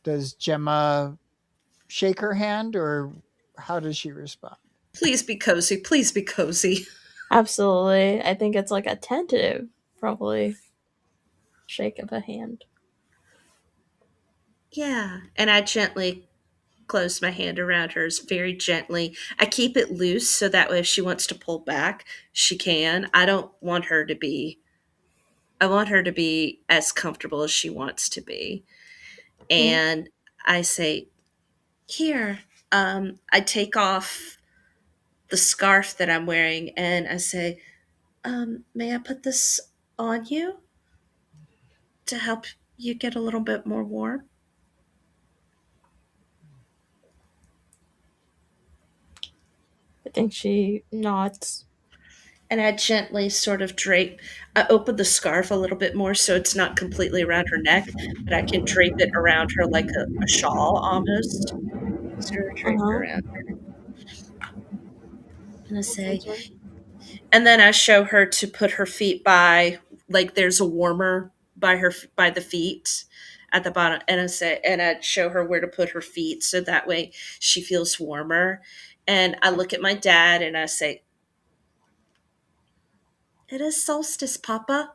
Does Gemma shake her hand, or how does she respond? Please be cozy. Please be cozy. Absolutely. I think it's like a tentative, probably shake of a hand. Yeah. And I gently close my hand around hers very gently. I keep it loose so that way if she wants to pull back, she can. I want her to be as comfortable as she wants to be. Yeah. And I say, "Here." I take off the scarf that I'm wearing and I say, may I put this on you to help you get a little bit more warm?" I think she nods. And I gently sort of I open the scarf a little bit more so it's not completely around her neck, but I can drape it around her like a shawl almost. Sort of Uh drape it huh. around. And I say, Sounds right. and then I show her to put her feet by, like there's a warmer by the feet at the bottom, and I show her where to put her feet so that way she feels warmer. And I look at my dad and I say, "It is solstice, Papa."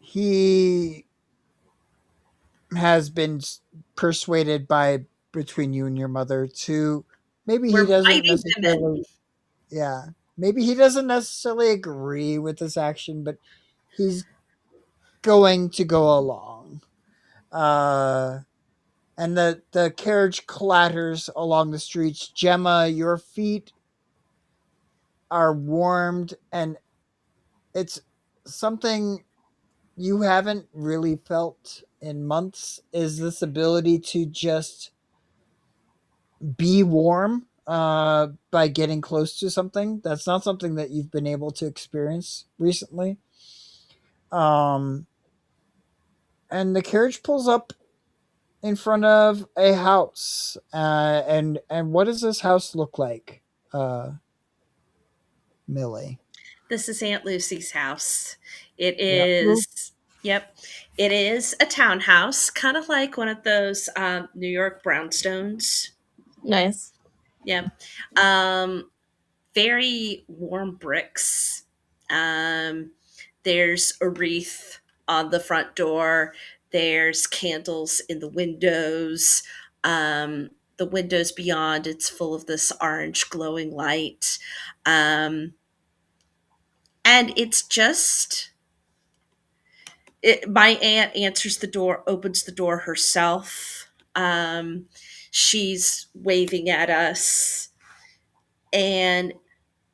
He has been persuaded by between you and your mother to maybe he We're doesn't mighty women. necessarily, yeah, maybe he doesn't necessarily agree with this action, but he's going to go along. Uh, and the carriage clatters along the streets. Gemma, your feet are warmed, and it's something you haven't really felt in months. Is this ability to just be warm by getting close to something? That's not something that you've been able to experience recently. Um, and the carriage pulls up in front of a house. And what does this house look like, uh, Millie? This is Aunt Lucy's house. It Yeah. is, yep, it is a townhouse, kind of like one of those New York brownstones. Nice. Yep. Um, Very warm bricks. Um, there's a wreath on the front door. There's candles in the windows. The windows beyond, it's full of this orange glowing light. And it's just my aunt answers the door, opens the door herself. She's waving at us and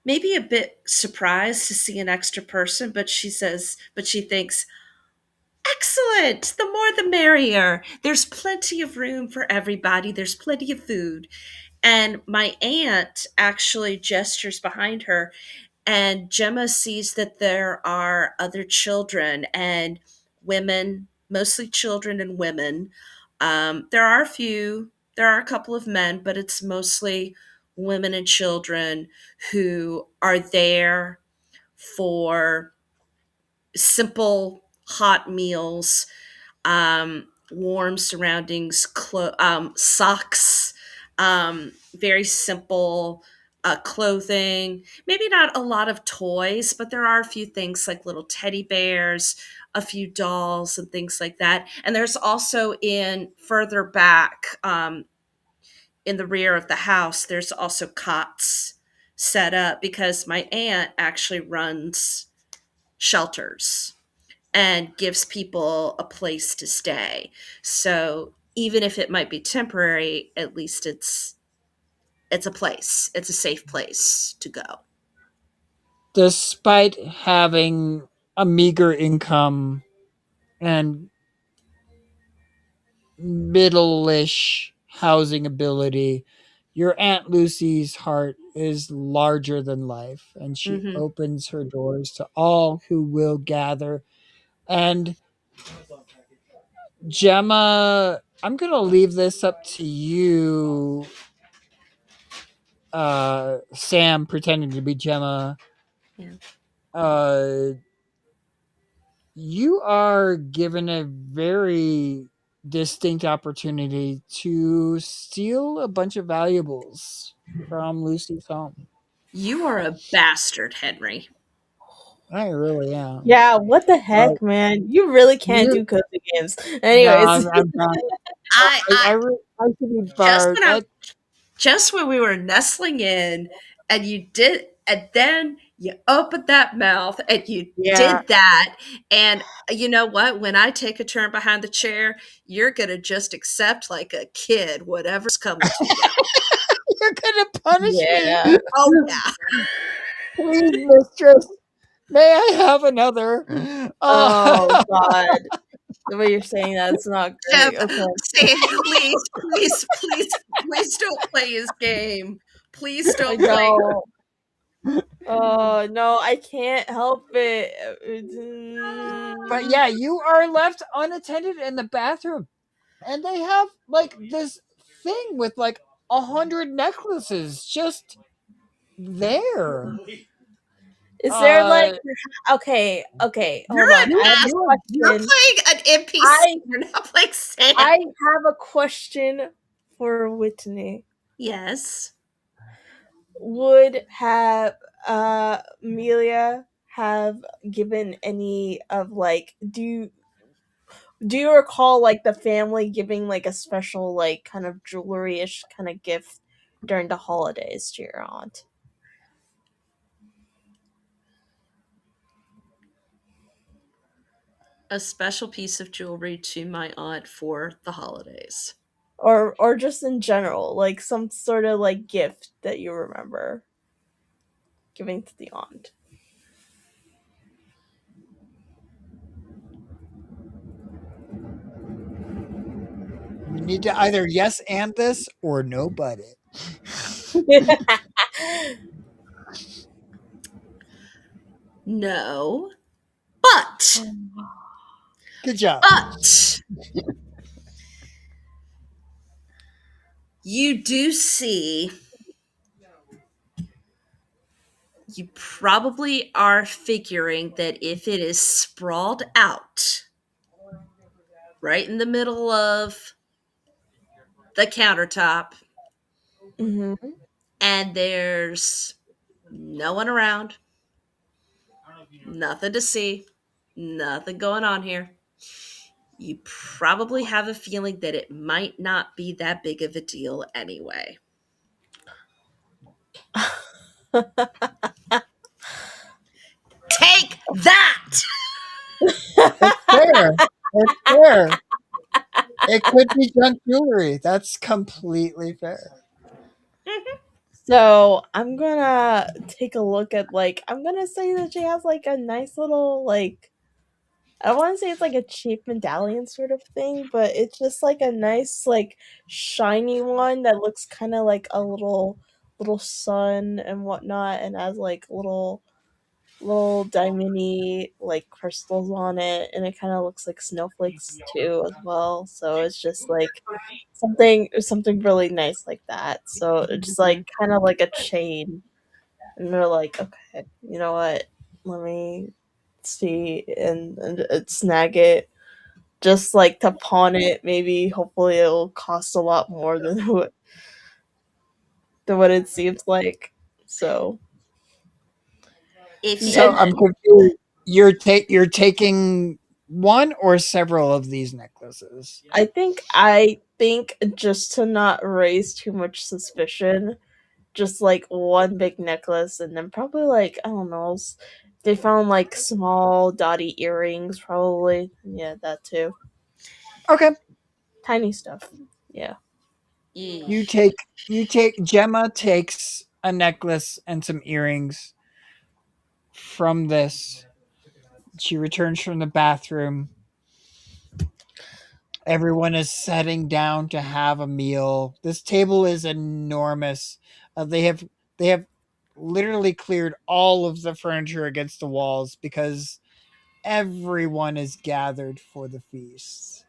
maybe a bit surprised to see an extra person, but she thinks, "Excellent, the more the merrier. There's plenty of room for everybody, there's plenty of food." And my aunt actually gestures behind her, and Gemma sees that there are other children and women, mostly children and women. There are a couple of men, but it's mostly women and children who are there for simple hot meals, warm surroundings, socks, very simple clothing. Maybe not a lot of toys, but there are a few things like little teddy bears, a few dolls, and things like that. And there's also in further back in the rear of the house, there's also cots set up because my aunt actually runs shelters and gives people a place to stay. So even if it might be temporary, at least it's a place. It's a safe place to go. Despite having a meager income and middle-ish housing ability, your Aunt Lucy's heart is larger than life, and she Hmm. opens her doors to all who will gather. And Gemma, I'm gonna leave this up to you, Sam, pretending to be Gemma. Yeah. Uh, you are given a very distinct opportunity to steal a bunch of valuables from Lucy's home. You are a bastard, Henry. I really am. Yeah, what the Uh, heck, man? You really can't you, do cozy games. no, Anyways, I'm not. I I should be just barred. when I'm just when we were nestling in, and then you opened that mouth and you yeah. did that, and you know what? When I take a turn behind the chair, you're gonna just accept like a kid whatever's coming to you. You're gonna punish me, Yeah. Oh yeah. please, mistress. May I have another? Oh Uh, god. The way you're saying that's not Jeff, great. Okay. say please, please, please, please don't play his game. Please I don't play. know. Oh no, I can't help it. but yeah, you are left unattended in the bathroom, and they have like this thing with like 100 necklaces just there. Is there like Uh, okay, okay, You're hold on. an I have ass. a You're question. playing an NPC. I You're not playing Sam. I have a question for Whitney. Yes. Would have Amelia have given any of like do you recall like the family giving like a special like kind of jewelry-ish kind of gift during the holidays to your aunt? A special piece of jewelry to my aunt for the holidays. Or just in general, like some sort of like gift that you remember giving to the aunt. you need to either yes and this or no but it. No. But, Good job. but, you do see, you probably are figuring that if it is sprawled out right in the middle of the countertop Mhm. and there's no one around, nothing to see, nothing going on here, you probably have a feeling that it might not be that big of a deal anyway. Take that! It's fair. It's fair. It could be junk jewelry. That's completely fair. So I'm gonna take a look at like I'm gonna say that she has like a nice little like I don't want to say it's like a cheap medallion sort of thing, but it's just like a nice like shiny one that looks kind of like a little sun and whatnot, and has like little diamondy like crystals on it, and it kind of looks like snowflakes too as well. So it's just like something really nice like that. So it's like kind of like a chain, and they're like, okay, you know what? Let me see and snag it. Just like to pawn it, maybe hopefully it'll cost a lot more than what it seems like. So If you So and I'm confused. You're taking one or several of these necklaces. I think just to not raise too much suspicion, just like one big necklace, and then probably like I don't know, they found like small dotty earrings, probably. Yeah, that too. Okay. Tiny stuff. Yeah. You Yeesh. take Gemma takes a necklace and some earrings from this. She returns from the bathroom. Everyone is setting down to have a meal. This table is enormous. They have literally cleared all of the furniture against the walls because everyone is gathered for the feast.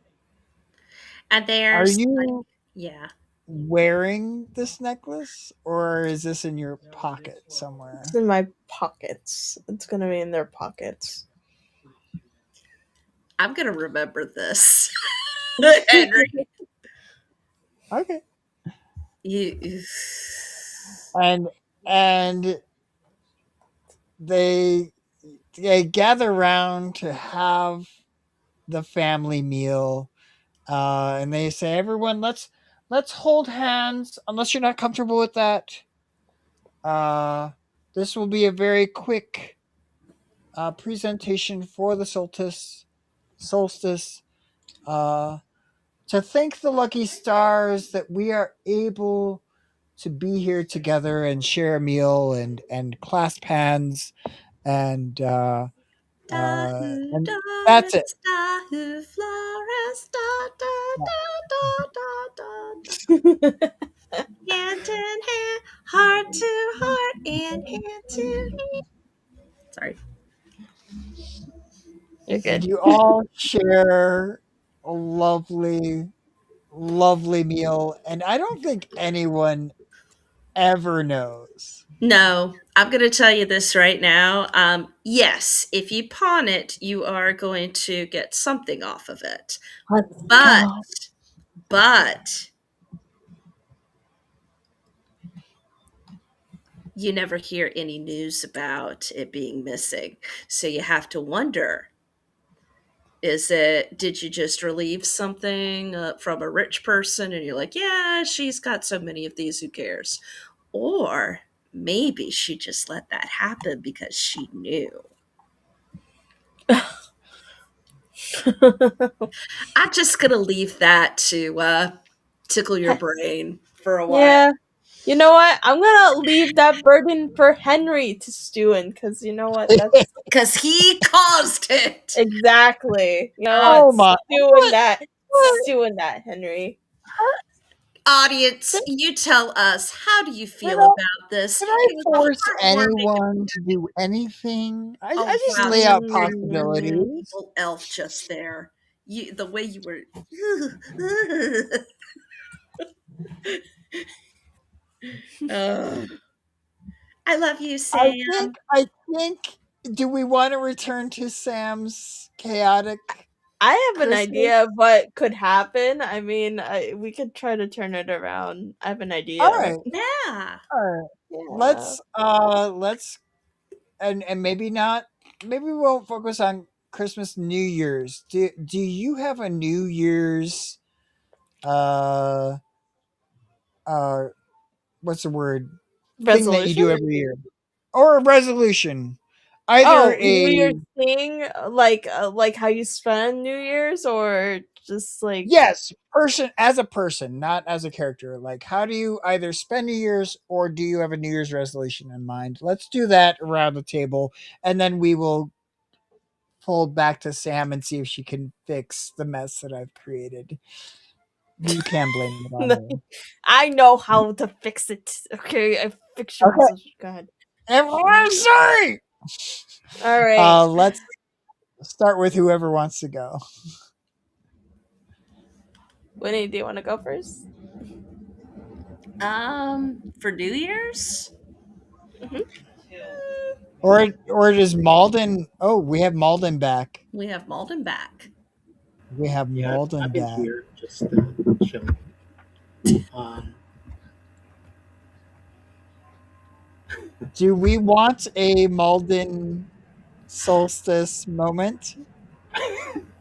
And Are there's like, you yeah. wearing this necklace or is this in your pocket It's somewhere? in my pockets. It's gonna be in their pockets. I'm gonna remember this. Henry. Okay. You And and they they gather around to have the family meal. And they say, everyone, let's hold hands. Unless you're not comfortable with that, uh, this will be a very quick presentation for the solstice. Uh, to thank the lucky stars that we are able to be here together and share a meal and clasp hands Dahu, and that's it. Doris, Dahu, Flores, da, da, da, da, da, da, da. Hand in hand, heart to heart, and hand to hand. Sorry. You're And good. you all share a lovely meal. And I don't think anyone ever knows. No, I'm going to tell you this right now. Yes, if you pawn it, you are going to get something off of it. Let's But, go. but, you never hear any news about it being missing. So you have to wonder, is it, did you just relieve something from a rich person and you're like, yeah, she's got so many of these, who cares? Or maybe she just let that happen because she knew. I'm just going to leave that to tickle your brain for a while Yeah. You know what? I'm gonna leave that burden for Henry to stew in, because you know what? That's because he caused it. exactly. You know Uh, what? Oh my! What? What? Stew in that, Henry. Audience, you tell us, how do you Can feel I, about this? can I It was force a heartwarming. anyone to do anything? I Oh just wow, lay out Mm. possibilities. evil elf just there. You, the way you were. Ugh. I love you, I Sam. think. Do we want to return to Sam's chaotic I have an Christmas? idea of what could happen. I mean, we could try to turn it around. I have an All idea. right, Yeah. all right. Yeah. Let's and maybe not. Maybe we won't focus on Christmas, New Year's. Do you have a New Year's uh uh what's the word thing that you Resolution? do every year or a resolution? Either Oh, New a Year's thing, like how you spend New Year's, or just like yes, person as a person, not as a character. Like, how do you either spend New Year's or do you have a New Year's resolution in mind? Let's do that around the table, and then we will fold back to Sam and see if she can fix the mess that I've created. You can blame it on me. I know how to fix it. Okay, I fix your Okay, resolution. Go ahead. everyone, sorry. All right, Let's start with whoever wants to go, Winnie, do you want to go first? For New Year's, Hmm. or does Malden? Oh, we have Malden back. we have Malden back. We have Yeah, Malden I'm in back. here, just chilling. Um, Do we want a Malden solstice moment,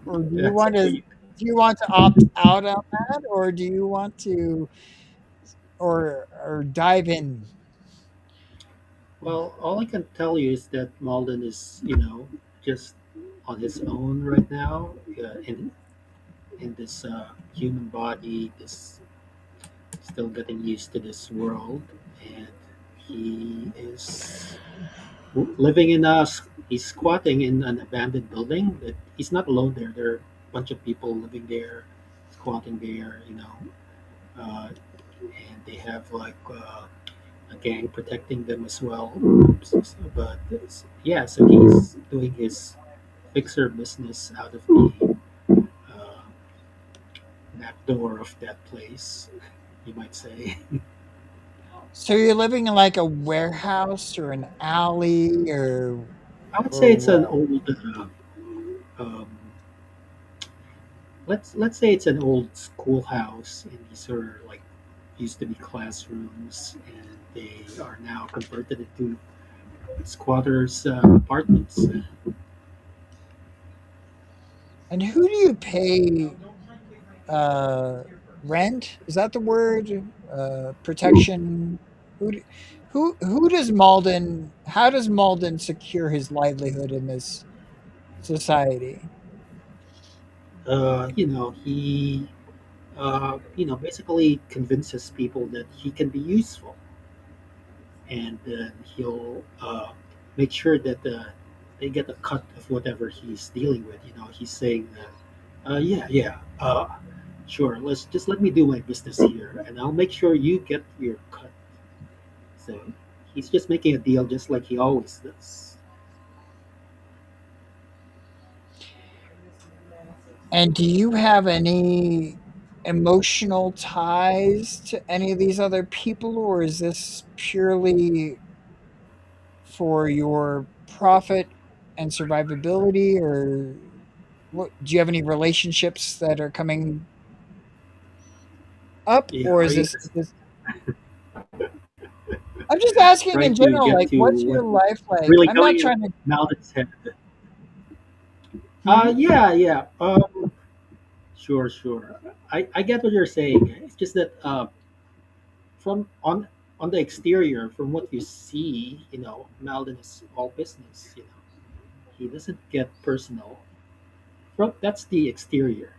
or that's up to you. do you want to opt out on that, or do you want to or dive in? Well, all I can tell you is that Malden is, just on his own right now, in this human body, this still getting used to this world, and he is living in a. He's squatting in an abandoned building. That he's not alone there. There are a bunch of people living there, squatting there. And they have like a gang protecting them as well. But yeah, so he's doing his fixer business out of the uh, back door of that place, you might say. So you're living in like a warehouse or an alley I would say or it's an what? old. Um, let's say it's an old schoolhouse, and these are like used to be classrooms, and they are now converted into squatters' apartments. And who do you pay uh rent? Is that the word? Protection? Who do, who does Malden how does Malden secure his livelihood in this society? He basically convinces people that he can be useful, and then he'll make sure that they get a cut of whatever he's dealing with. He's saying that, yeah, sure, let's just let me do my business here, and I'll make sure you get your cut. So he's just making a deal, just like he always does. And do you have any emotional ties to any of these other people, or is this purely for your profit and survivability, or what? Do you have any relationships that are coming up, Yeah, or are is you this? I'm just asking trying in to general, get like, to what's what your life like? really I'm not going in trying to. Malden's head? Hmm? Yeah, yeah. Sure, sure. I get what you're saying. It's just that from on the exterior, from what you see, Malden is all business. He doesn't get personal. That's the exterior.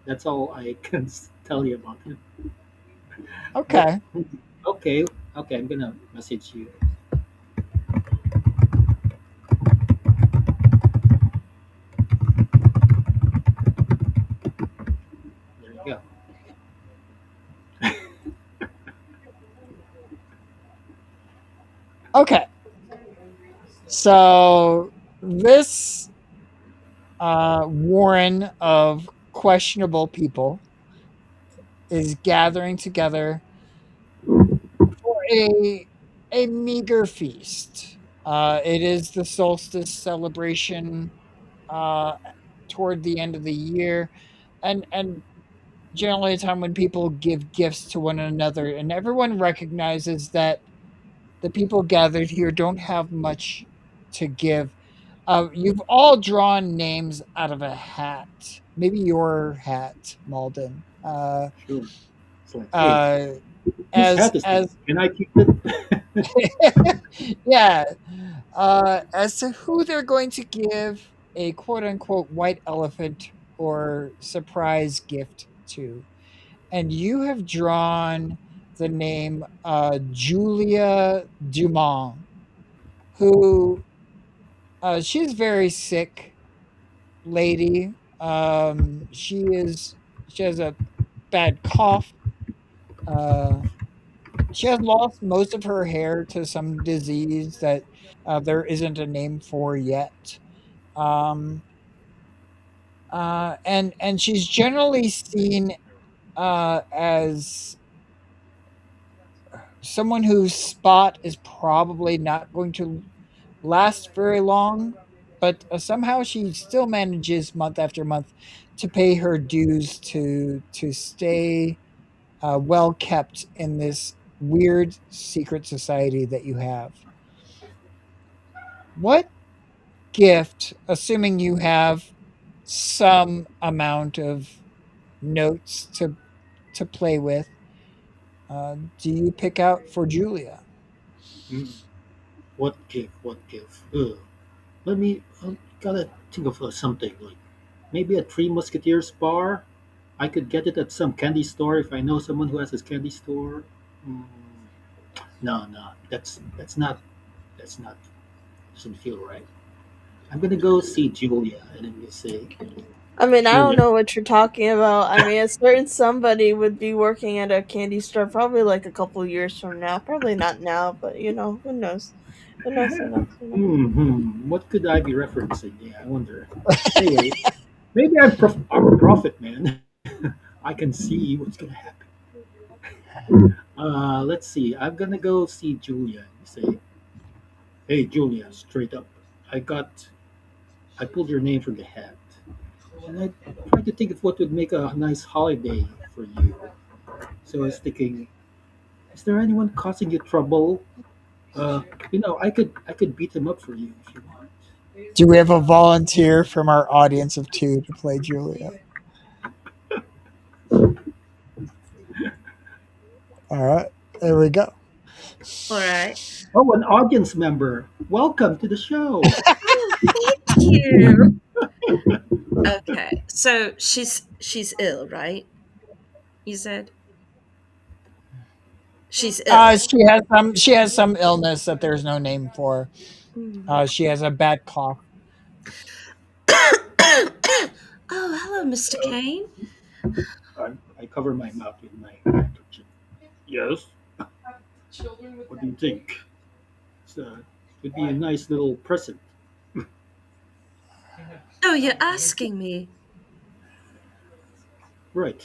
That's all I can tell you about him. But Okay. okay, okay, I'm gonna message you. There you go. Okay. So this warren of questionable people is gathering together for a meager feast. It is the solstice celebration uh, toward the end of the year, and generally a time when people give gifts to one another, and everyone recognizes that the people gathered here don't have much to give. You've all drawn names out of a hat, maybe your hat, Malden. Sure. It's like, hey, Uh, whose as hat is as this? Can I keep it? yeah, as to who they're going to give a quote unquote white elephant or surprise gift to. And you have drawn the name Julia Dumont, who she's very sick lady. She has a bad cough. Uh, she has lost most of her hair to some disease that there isn't a name for yet. Um, and she's generally seen as someone whose spot is probably not going to last very long, but somehow she still manages month after month to pay her dues to stay well kept in this weird secret society that you have. What gift, assuming you have some amount of notes to play with, do you pick out for Julia? Hmm. What gift? What gift? Let me gotta think of something like maybe a Three Musketeers bar. I could get it at some candy store if I know someone who has a candy store. Mm, no, no, that's not doesn't feel right. I'm gonna go see Julia and then you say, I mean, I don't Julia. know what you're talking about. I mean, a certain somebody would be working at a candy store probably like a couple years from now. Probably not now, but who knows? Who knows? Who knows? Who knows? What could I be referencing? Yeah, I wonder. Anyway, maybe I'm a prophet, man. I can see what's gonna happen. Let's see. I'm gonna go see Julia and say, "Hey, Julia, straight up. I got. I pulled your name from the hat, and I tried to think of what would make a nice holiday for you. So I was thinking, is there anyone causing you trouble? Uh, I could beat him up for you if you want. Do we have a volunteer from our audience of two to play Julia? All right, there we go. All right. Oh, an audience member. Welcome to the show. Oh, thank you. Okay. So she's ill, right? You said she's ill. She has some illness that there's no name for. Hmm. She has a bad cough. Oh, hello, Mr. Uh, Kane. I cover my mouth with my handkerchief. Yes. What do you think? Would be a nice little present. Oh, you're asking me. Right.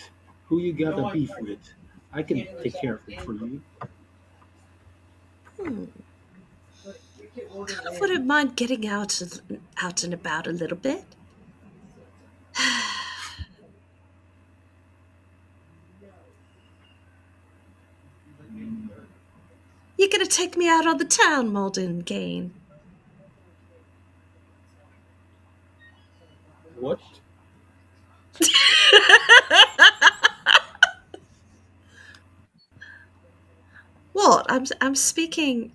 Who you got a beef with? I can take care of it for you. Hmm. Kind of wouldn't mind getting out and about a little bit. You're gonna take me out on the town, Malden Kane. What? What? I'm speaking.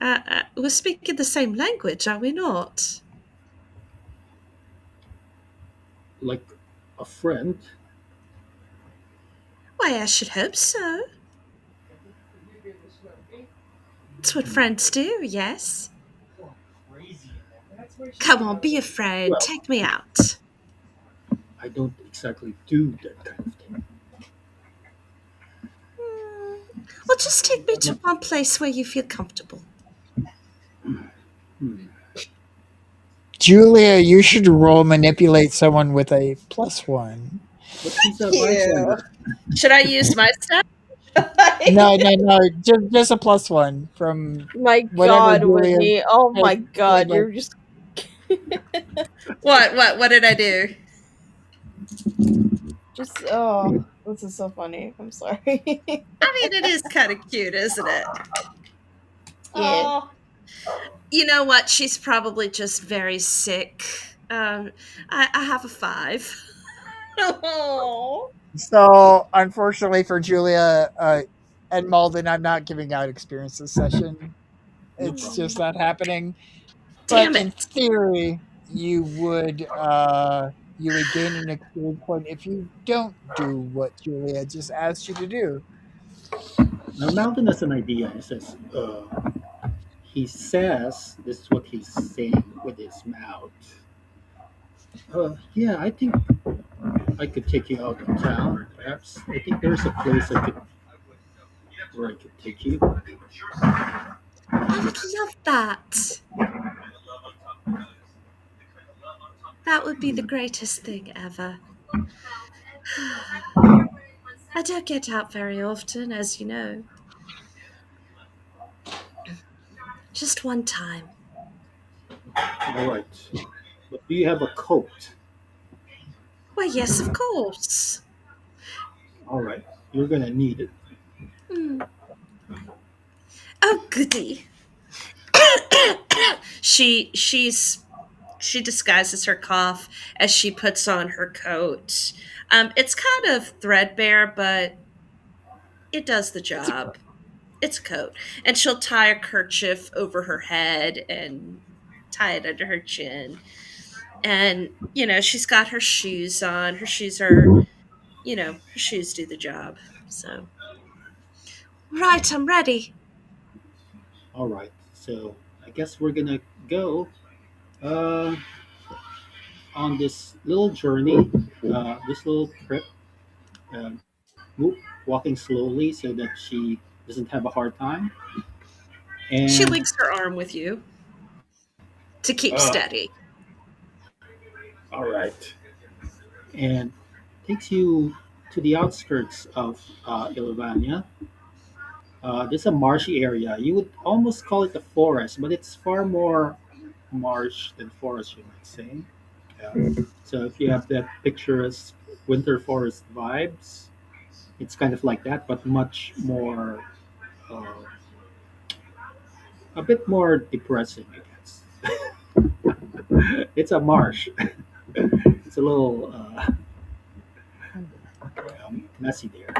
We're speaking the same language, are we not? Like a friend? Why, I should hope so. That's what friends do. Yes. Come on, be a friend. Well, Take me out. I don't exactly do that kind of thing. Hmm. Well, just take me to Not, one place where you feel comfortable. hmm. Julia, you should roll manipulate someone with a +1. But she's a Ew. bystander. Should I use my stuff? No, no, no, just a +1 from My whatever God, Julia Whitney. Oh has my played God, with. you're just What? What did I do? oh, this is so funny. I'm sorry. I mean, it is kind of cute, isn't it? Yeah. Oh, you know what? She's probably just very sick. I have a 5. Oh. So, unfortunately for Julia and Malden, I'm not giving out experience this session. No It's problem. just not happening. But Damn in it. theory, you would gain an experience point if you don't do what Julia just asked you to do. Now, Mountain has an idea. He says, this is what he's saying with his mouth. Yeah, I think I could take you out of town. Perhaps I think there's a place where I could take you. I would love that. That would be the Hmm. greatest thing ever. I don't get out very often, as you know. Just one time. All right. But do you have a coat? Why, yes, of course. All right. You're gonna need it. Hmm. Oh, goody. She disguises her cough as she puts on her coat. It's kind of threadbare, but it does the It's a job. It's a coat. And she'll tie a kerchief over her head and tie it under her chin. And, she's got her shoes on. Her shoes are her shoes do the job. So, right, I'm ready. All right. So I guess we're gonna go uh, on this little journey, this little trip, uh, mo- walking slowly so that she doesn't have a hard time. She And links her arm with you to keep uh, steady. all right, and takes you to the outskirts of Ilvania. This is a marshy area. You would almost call it a forest, but it's far more marsh than forest, you might say. Yeah. So if you have that picturesque winter forest vibes, it's kind of like that, but much more, uh, a bit more depressing, I guess. It's a marsh. It's a little messy there.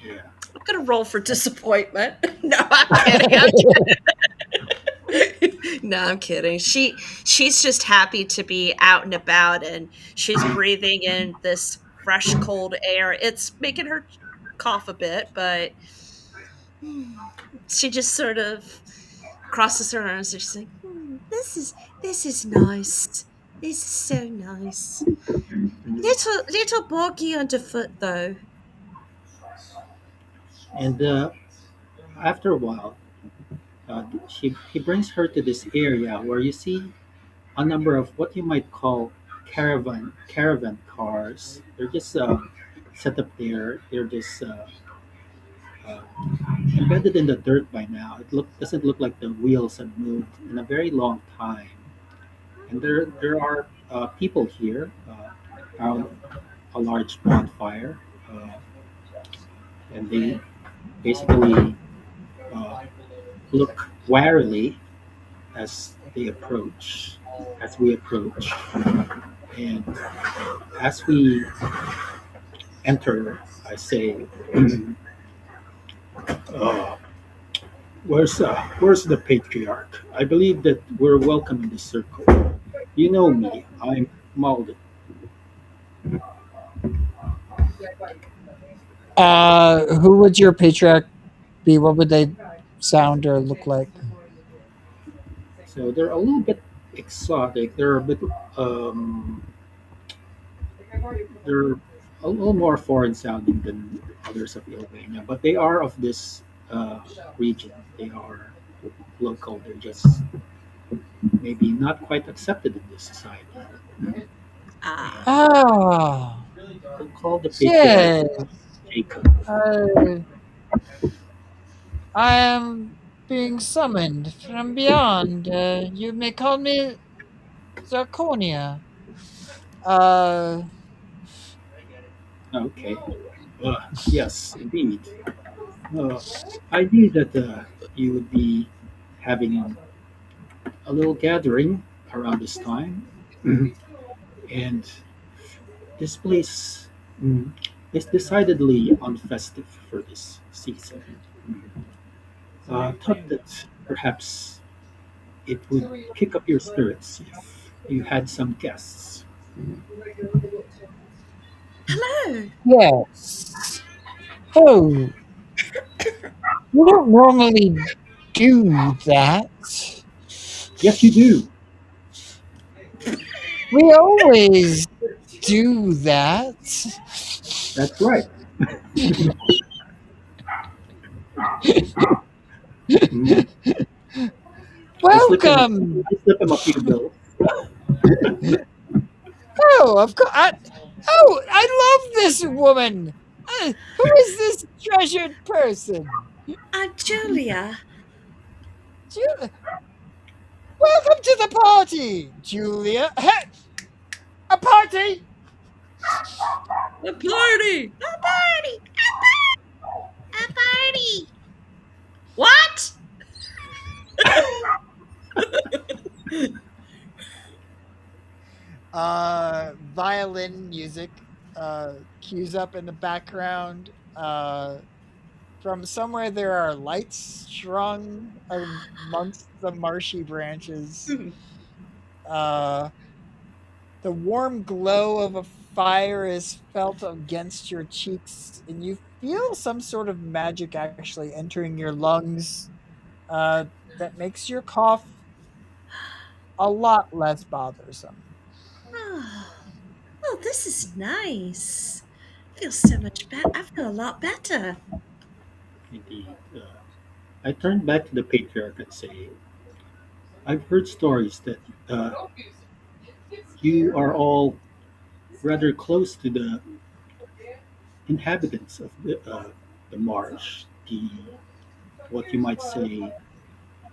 Yeah. I'm gonna roll for disappointment. No, I'm kidding. No, I'm kidding. She's just happy to be out and about, and she's breathing in this fresh, cold air. It's making her cough a bit, but she just sort of crosses her arms and she's like, this is nice. This is so nice. Mhm. Little boggy underfoot though. And after a while, he brings her to this area where you see a number of what you might call caravan cars. They're just set up there. They're just uh, embedded in the dirt by now. It doesn't look like the wheels have moved in a very long time. And there are people here around a large bonfire, uh, and they basically uh, look warily as they approach, as we approach, and as we enter, I say, uh, where's the patriarch? I believe that we're welcome in this circle. You know me, I'm Malden. Who would your patriarch be? What would they sound or look like? So they're a little bit exotic. Um, they're a little more foreign sounding than others of Albania, but they are of this region. They are local. They're just maybe not quite accepted in this society. Ah. And Ah, we'll call the patriarch yes. Jacob. Uh, I am being summoned from beyond. You may call me Zarconia. Uh, Okay. Yes, indeed. Uh, I knew that you would be having a little gathering around this time, and this place mm, is decidedly unfestive for this season. Thought that perhaps it would pick up your spirits if you had some guests. Hello. yes. Oh, we don't normally do that. Yes, you do. We always do that. That's right. Mm. Welcome. I slip him a few bills. Oh, of course. I love this woman. Who is this treasured person? I'm Julia. Ju- Welcome to the party, Julia. Hey, a party? A party. A party. A party. What? Violin music cues up in the background. From somewhere there are lights strung amongst the marshy branches. Uh, the warm glow of a fire is felt against your cheeks, and you feel some sort of magic actually entering your lungs uh, that makes your cough a lot less bothersome. Oh, oh, this is nice. I feel so much better. I feel a lot better. Indeed. I turned back to the patriarch and say, I've heard stories that uh, you are all rather close to the inhabitants of the marsh, what you might say,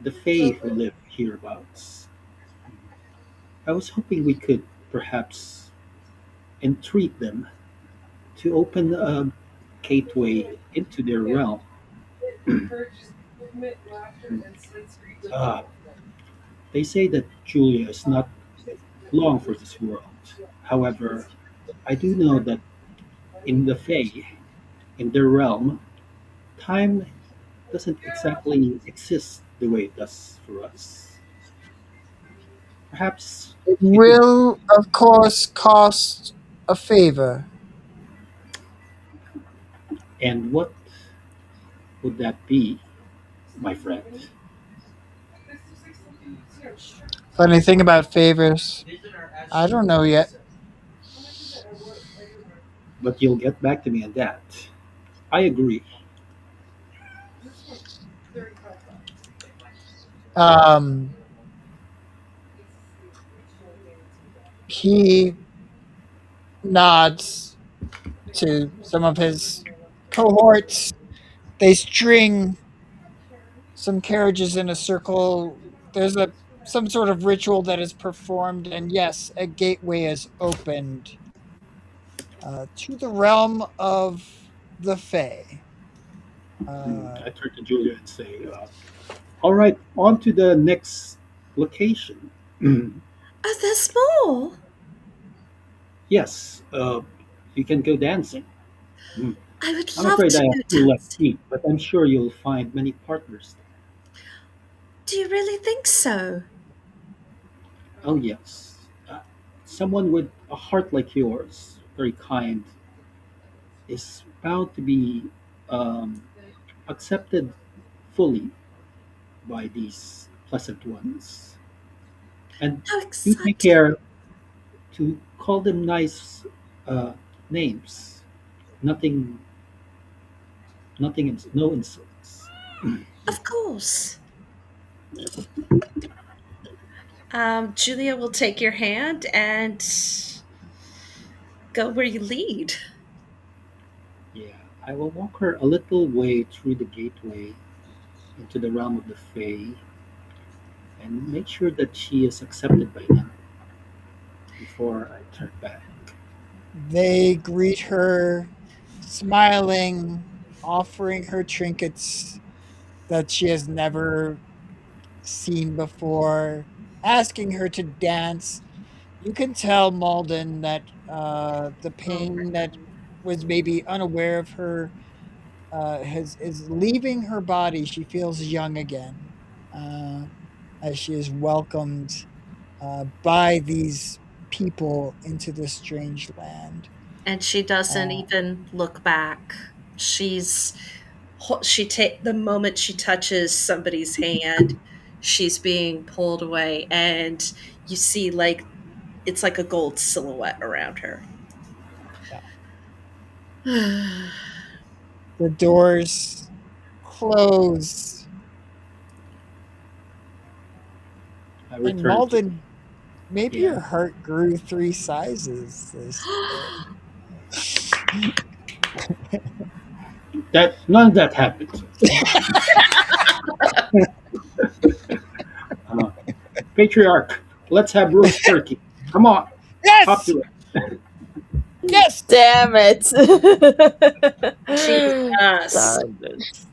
the Fae who live hereabouts. I was hoping we could perhaps entreat them to open a gateway into their realm. Ah, they say that Julia is not long for this world. However, I do know that in the Fae, in their realm, time doesn't exactly exist the way it does for us. Perhaps It you could. will, of course, cost a favor. And what would that be, my friend? Funny thing about favors, I don't know yet. But you'll get back to me on that. I agree. Um, he nods to some of his cohorts. They string some carriages in a circle. There's a some sort of ritual that is performed, and yes, a gateway is opened to the realm of the Fae. Uh, I turn to Julia and say, all right, on to the next location. Oh, there's more. Yes, you can go dancing. Mm. I would I'm love afraid to I have go two left dancing. feet, but I'm sure you'll find many partners. Do you really think so? Oh, yes. Someone with a heart like yours, very kind, is bound to be um, accepted fully by these pleasant ones. And How do take exciting. care to call them nice uh, names. Nothing, no insults. Of course. Julia will take your hand and go where you lead. Yeah, I will walk her a little way through the gateway into the realm of the Fae and make sure that she is accepted by them before I turn back. they greet her, smiling, offering her trinkets that she has never seen before, asking her to dance. You can tell Malden that the Oh, pain that was maybe unaware of her is leaving her body. She feels young again as she is welcomed by these people into this strange land. and she doesn't Uh, even look back. She's she take the moment she touches somebody's hand, she's being pulled away, and you see like it's like a gold silhouette around her. yeah. The doors close, I and return to Malden, maybe yeah. your heart grew 3 sizes this day. That none of that happened. Uh, Patriarch, let's have roast turkey. Come on, hop Yes! to it. Yes! Damn it. Jesus. Darn it.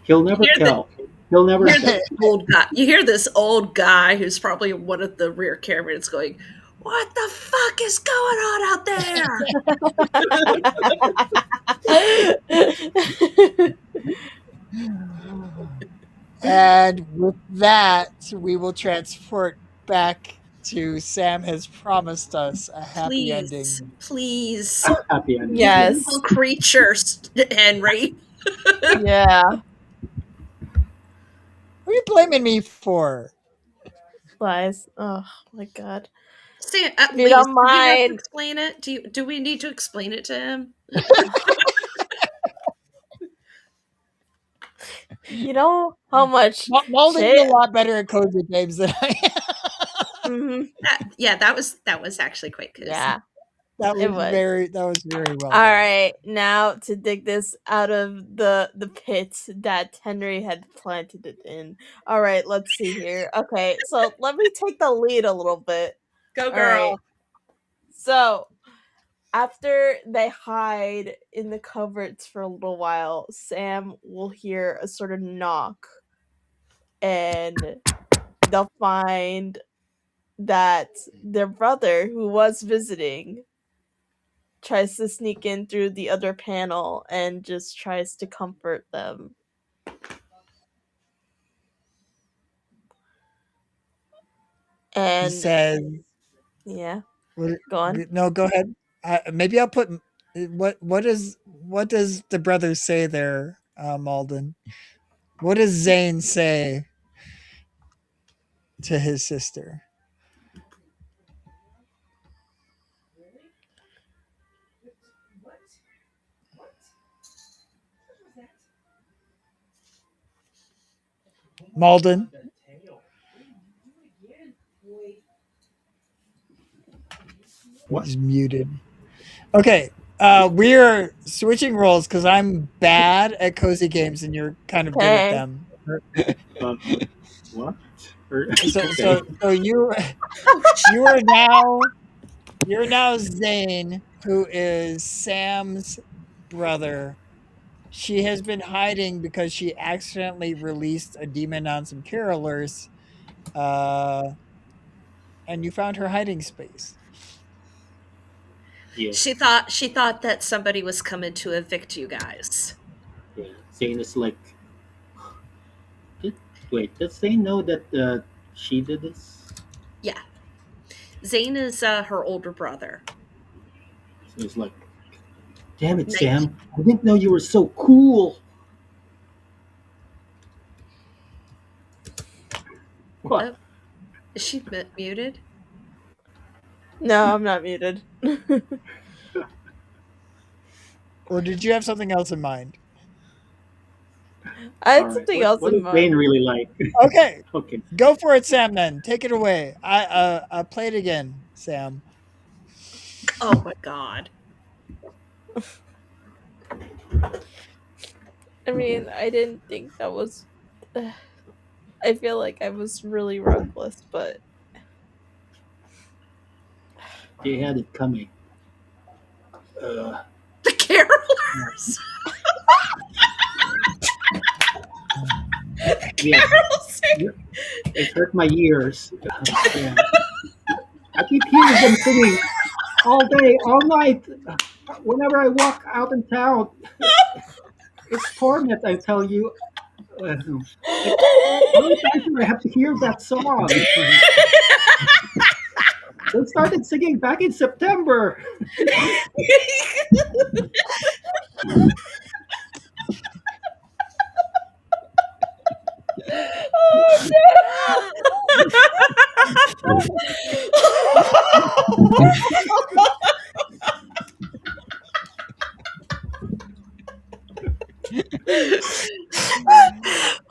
He'll You never hear the tell. He'll never you hear this tell. old guy. You hear this old guy who's probably one of the rear cameras going, "What the fuck is going on out there?" And with that, we will transport back to Sam has promised us a happy Please, ending. please, Happy ending. you Yes. evil creatures, Henry. Yeah. What are you blaming me for? Lies. Oh my god. Sam, If you Lise, don't do we have to mind. explain it? Do we need to explain it to him? You know how much Malden's shit. a lot better at cozy games than I am. Mhm. Yeah, that was actually quite cozy. Yeah, That it was was. very well All done. right, now to dig this out of the pit that Henry had planted it in. All right, let's see here. Okay, so let me take the lead a little bit. Go, All girl. right. So after they hide in the cupboards for a little while, Sam will hear a sort of knock, and they'll find that their brother, who was visiting, tries to sneak in through the other panel and just tries to comfort them. He And says, yeah, what, go on. "No, go ahead. Maybe I'll put what does the brother say there, Malden? What does Zane say to his sister?" Malden, What? he's muted. Okay, we're switching roles because I'm bad at cozy games and you're kind of good at Okay. them. Uh, what? Or, So, okay. so, so you Oh, you are now you're now Zane, who is Sam's brother. She has been hiding because she accidentally released a demon on some carolers, uh, and you found her hiding space. Yes. she thought that somebody was coming to evict you guys. Yeah. Zane is like, did, wait, does Zane know that she did this? Yeah, Zane is her older brother. So he's like, damn it, 19. Sam. I didn't know you were so cool. What? Oh, is she muted? No, I'm not muted. Or did you have something else in mind? I All had right. something else What in does Zane mind. really like? Okay, Okay. go for it, Sam. Then take it away. I play it again, Sam. Oh my god. I mean, I didn't think that was. I feel like I was really reckless, but They had it coming. Uh, The carolers. yes. Carols. It hurt my ears. Yeah. I keep hearing them singing all day, all night. Whenever I walk out in town, it's torment. I tell you. Like, how many times do I have to hear that song? They started singing back in September.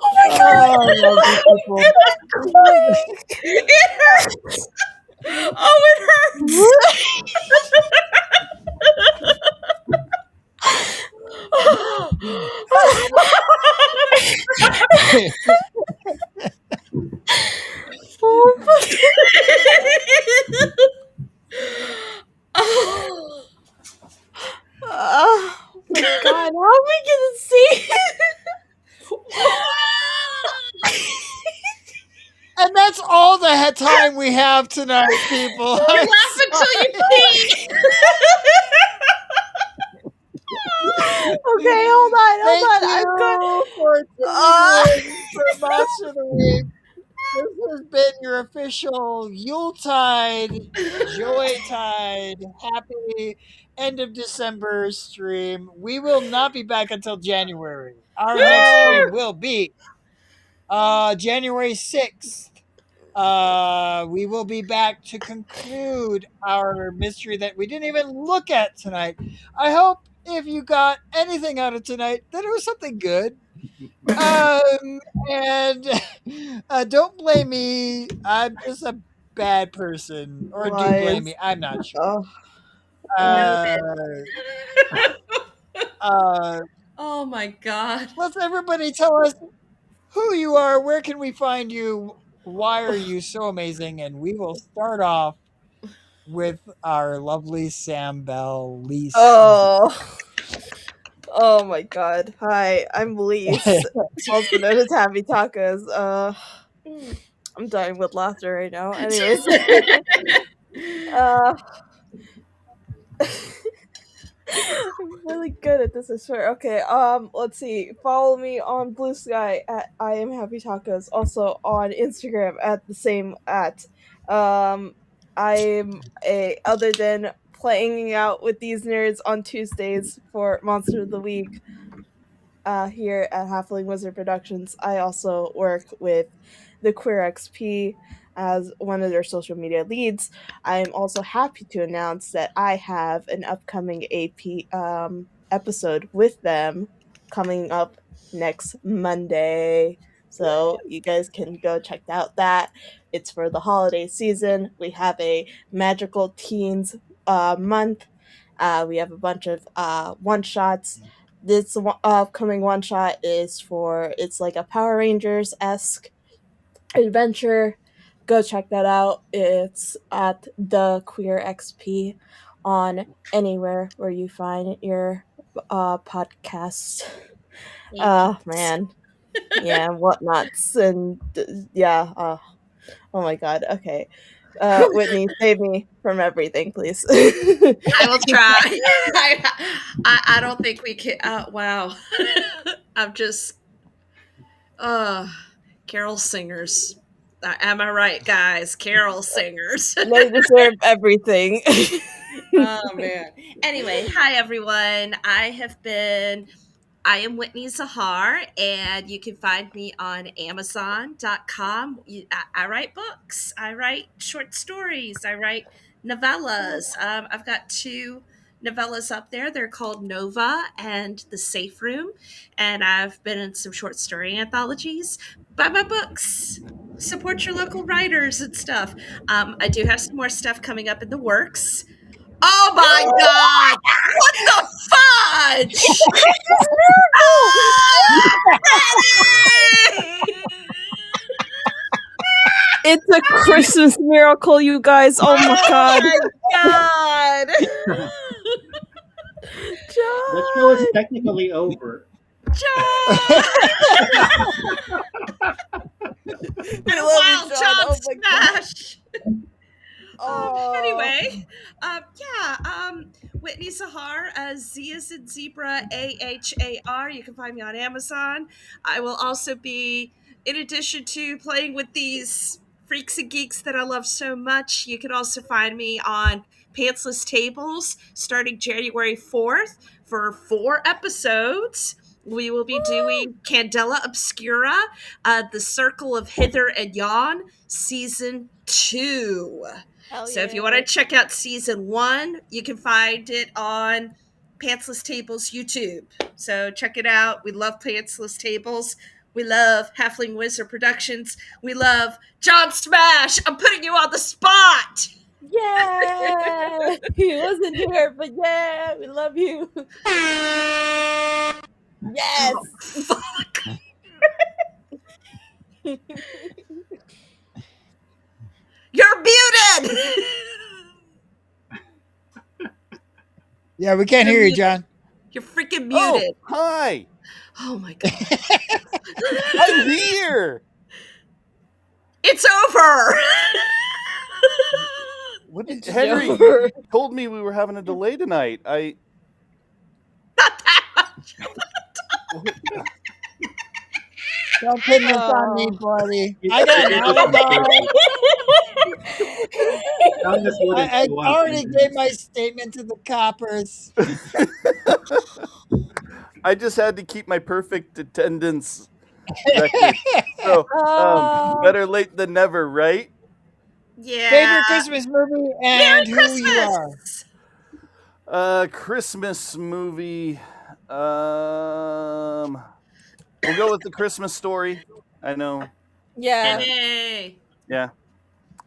oh my god! Oh, I love these people. It hurts. Oh, it hurts. oh my Oh. Oh my god, how am I gonna see? And that's all the time we have tonight, people. You I'm laugh until you sorry. pee. Okay, hold Thank on. I'm good. you for tuning in for Monster of the Week. This has been your official Yuletide, Joytide, happy end of December stream. We will not be back until January. Our next stream will be January 6th. We will be back to conclude our mystery that we didn't even look at tonight. I hope if you got anything out of tonight, that it was something good. And don't blame me. I'm just a bad person, or do blame Lies. me. I'm not sure. Oh, No Uh, uh, Oh my god. let's everybody tell us who you are. Where can we find you? Why are you so amazing? And we will start off with our lovely Sam Bell, Lise. oh, oh my God! Hi, I'm Lise, also known as Happy Tacos. I'm dying with laughter right now. Anyways, uh, I'm really good at this, I swear. Okay, let's see. Follow me on Blue Sky at I am Happy Tacos. Also on Instagram at the same at. I'm a other than playing out with these nerds on Tuesdays for Monster of the Week. Here at Halfling Wizard Productions, I also work with the Queer XP as one of their social media leads. I'm also happy to announce that I have an upcoming AP episode with them coming up next Monday. So you guys can go check out that. It's for the holiday season. We have a magical teens month. We have a bunch of one shots. This upcoming one shot is for, it's like a Power Rangers esque adventure. Go check that out. It's at the Queer XP on anywhere where you find your podcasts. Man, yeah, whatnots and yeah. Oh my God. Okay. Whitney, save me from everything, please. I will try. I don't think we can. Wow. I'm just. Uh, carol singers. Am I right, guys? Carol singers. They deserve everything. Oh, man. Anyway, hi, everyone. I am Whitney Zahar, and you can find me on Amazon.com. I write books, I write short stories, I write novellas. I've got two novellas up there. They're called Nova and The Safe Room, and I've been in some short story anthologies. Buy my books. Support your local writers and stuff. I do have some more stuff coming up in the works. Oh my god! What the fudge? It's a Christmas miracle, you guys. Oh my God. God! The show is technically over. John! We A love you, wild John. John Oh my God. smash! Oh. Anyway, Whitney Sahar, Z as in zebra, AHAR. You can find me on Amazon. I will also be, in addition to playing with these freaks and geeks that I love so much, you can also find me on Pantsless Tables starting January 4th for 4 episodes. We will be doing Candela Obscura, The Circle of Hither and Yon, Season 2. Hell So if you yeah. want to check out season 1, you can find it on Pantsless Tables YouTube. So check it out. We love Pantsless Tables. We love Halfling Wizard Productions. We love John Smash. I'm putting you on the spot. Yeah. He wasn't here, but yeah, we love you. Yes. Fuck. You're muted. Yeah, we can't hear you, John. You're freaking Oh, muted. hi! Oh my god. I'm here! It's over. What did It's Henry over. you told me we were having a delay tonight? Not that much. Don't pin this on me, Oh. buddy. You, I you got an gave us some alibi. purpose. Agnes wouldn't I show up, already and gave then my statement to the coppers. I just had to keep my perfect attendance record. So, Oh. better late than never, right? Yeah. Favorite Christmas movie and Merry who you are. Christmas. Christmas movie. We'll go with the Christmas Story. I know. Yeah. Hey. Yeah.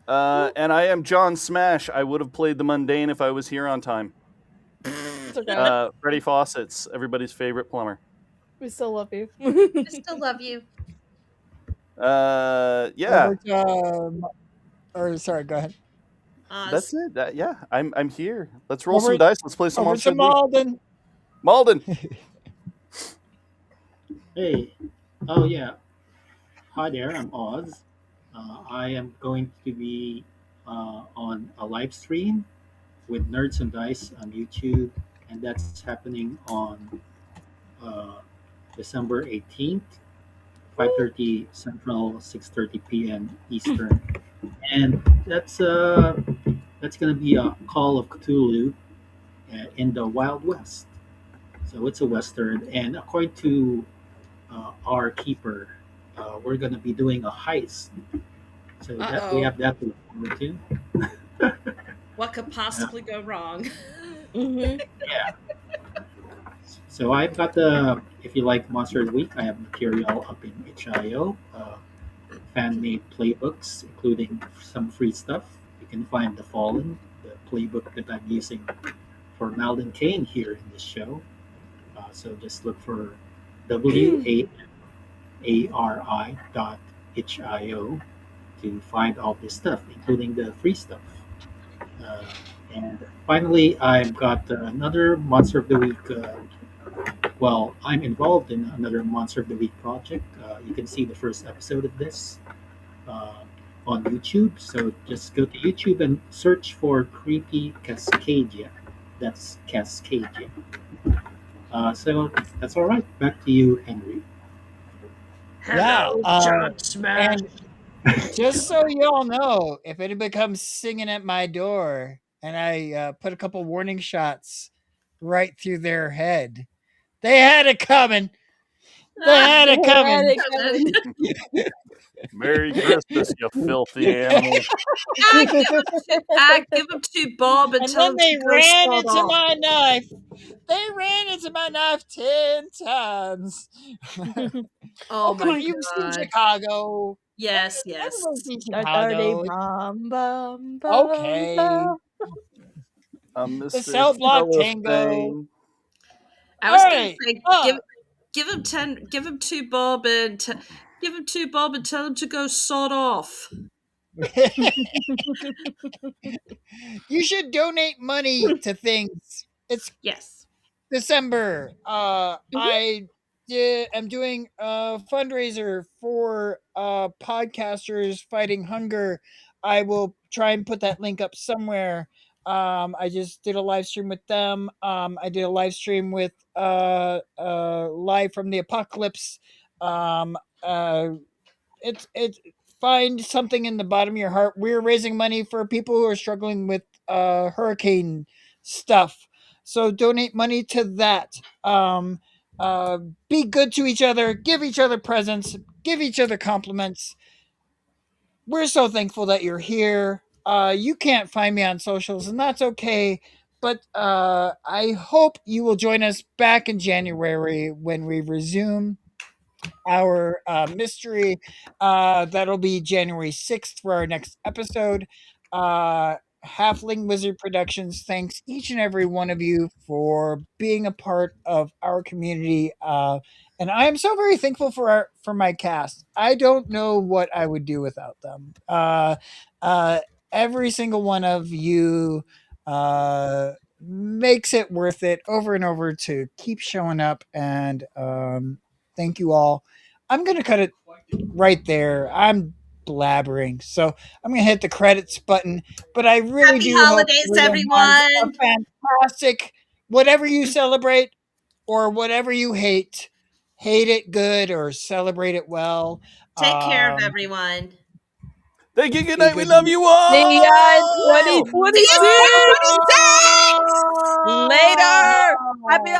And I am John Smash. I would have played the mundane if I was here on time. It's okay. Freddie Fawcett's everybody's favorite plumber. We still love you. I still love you. Yeah, Over to, or sorry, go ahead. that's Oz. it. Yeah, I'm here. Let's roll Over, some dice. Let's play some over Monster to of the Week. Malden. Malden. hey, oh yeah, hi there, I'm Oz. I am going to be on a live stream with Nerds and Dice on YouTube, and that's happening on uh, December 18th, 5:30 Central, 6:30 p.m. Eastern, and that's gonna be a Call of Cthulhu in the Wild West. So it's a western, and according to our keeper, we're gonna be doing a heist. So that we Uh-oh. have that to look forward to. What could possibly go wrong? Hmm. Yeah. So I've got the if you like Monster of the Week, I have material up in itch.io, fan made playbooks, including some free stuff. You can find The Fallen, the playbook that I'm using for Malden Kane here in this show. So just look for WAMARI.itch.io to find all this stuff, including the free stuff. Uh, and finally, I've got another Monster of the Week. Well, I'm involved in another Monster of the Week project. You can see the first episode of this uh, on YouTube. So just go to YouTube and search for Creepy Cascadia. That's Cascadia. So that's all right. Back to you, Henry. Yeah, John Smash. and just so you all know, if anybody comes singing at my door and I put a couple warning shots right through their head, they had it coming. They had it coming. Merry Christmas, you filthy animal. I give him to Bob and And tell then him they to go ran start into off. my knife. They ran into my knife 10 times. Oh Come my on, you've seen god. Chicago. Yes, yes. Everyone's seen The dirty Chicago. bum bum bum Okay. bum. The Mr. cell block tango. Cellophane. I All was gonna right. say give him give him to Bob and give him to Bob and tell him to go sod off. You should donate money to things. It's Yes. December. Mhm. I'm doing a fundraiser for podcasters fighting hunger. I will try and put that link up somewhere. I just did a live stream with them. I did a live stream with Live from the Apocalypse. Um, uh, it's find something in the bottom of your heart. We're raising money for people who are struggling with hurricane stuff. So donate money to that. Uh, be good to each other, give each other presents, give each other compliments. We're so thankful that you're here. You can't find me on socials, and that's okay. But I hope you will join us back in January when we resume our mystery. That'll be January 6th for our next episode. Halfling Wizard Productions thanks each and every one of you for being a part of our community. And I am so very thankful for my cast. I don't know what I would do without them. Uh, every single one of you makes it worth it over and over to keep showing up. And thank you all. I'm going to cut it right there. I'm blabbering. So I'm going to hit the credits button. But I really Happy do hope holidays, everyone has everyone. a fantastic, whatever you celebrate or whatever you hate, hate it good or celebrate it well. Take care of Um, everyone. Thank you. Good Be night. We good love to you all. See ya in See you 2026! 2026! Later! Happy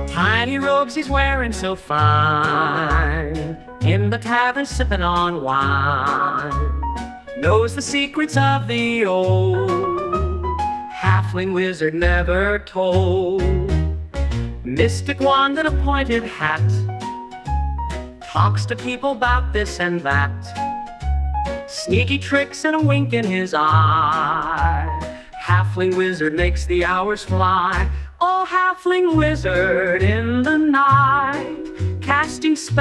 Tiny robes he's wearing so fine, in the tavern sipping on wine. Knows the secrets of the old halfling wizard never told. Mystic wand and a pointed hat, talks to people about this and that. Sneaky tricks and a wink in his eye. Halfling wizard makes the hours fly. Oh, halfling wizard in the night, casting spells.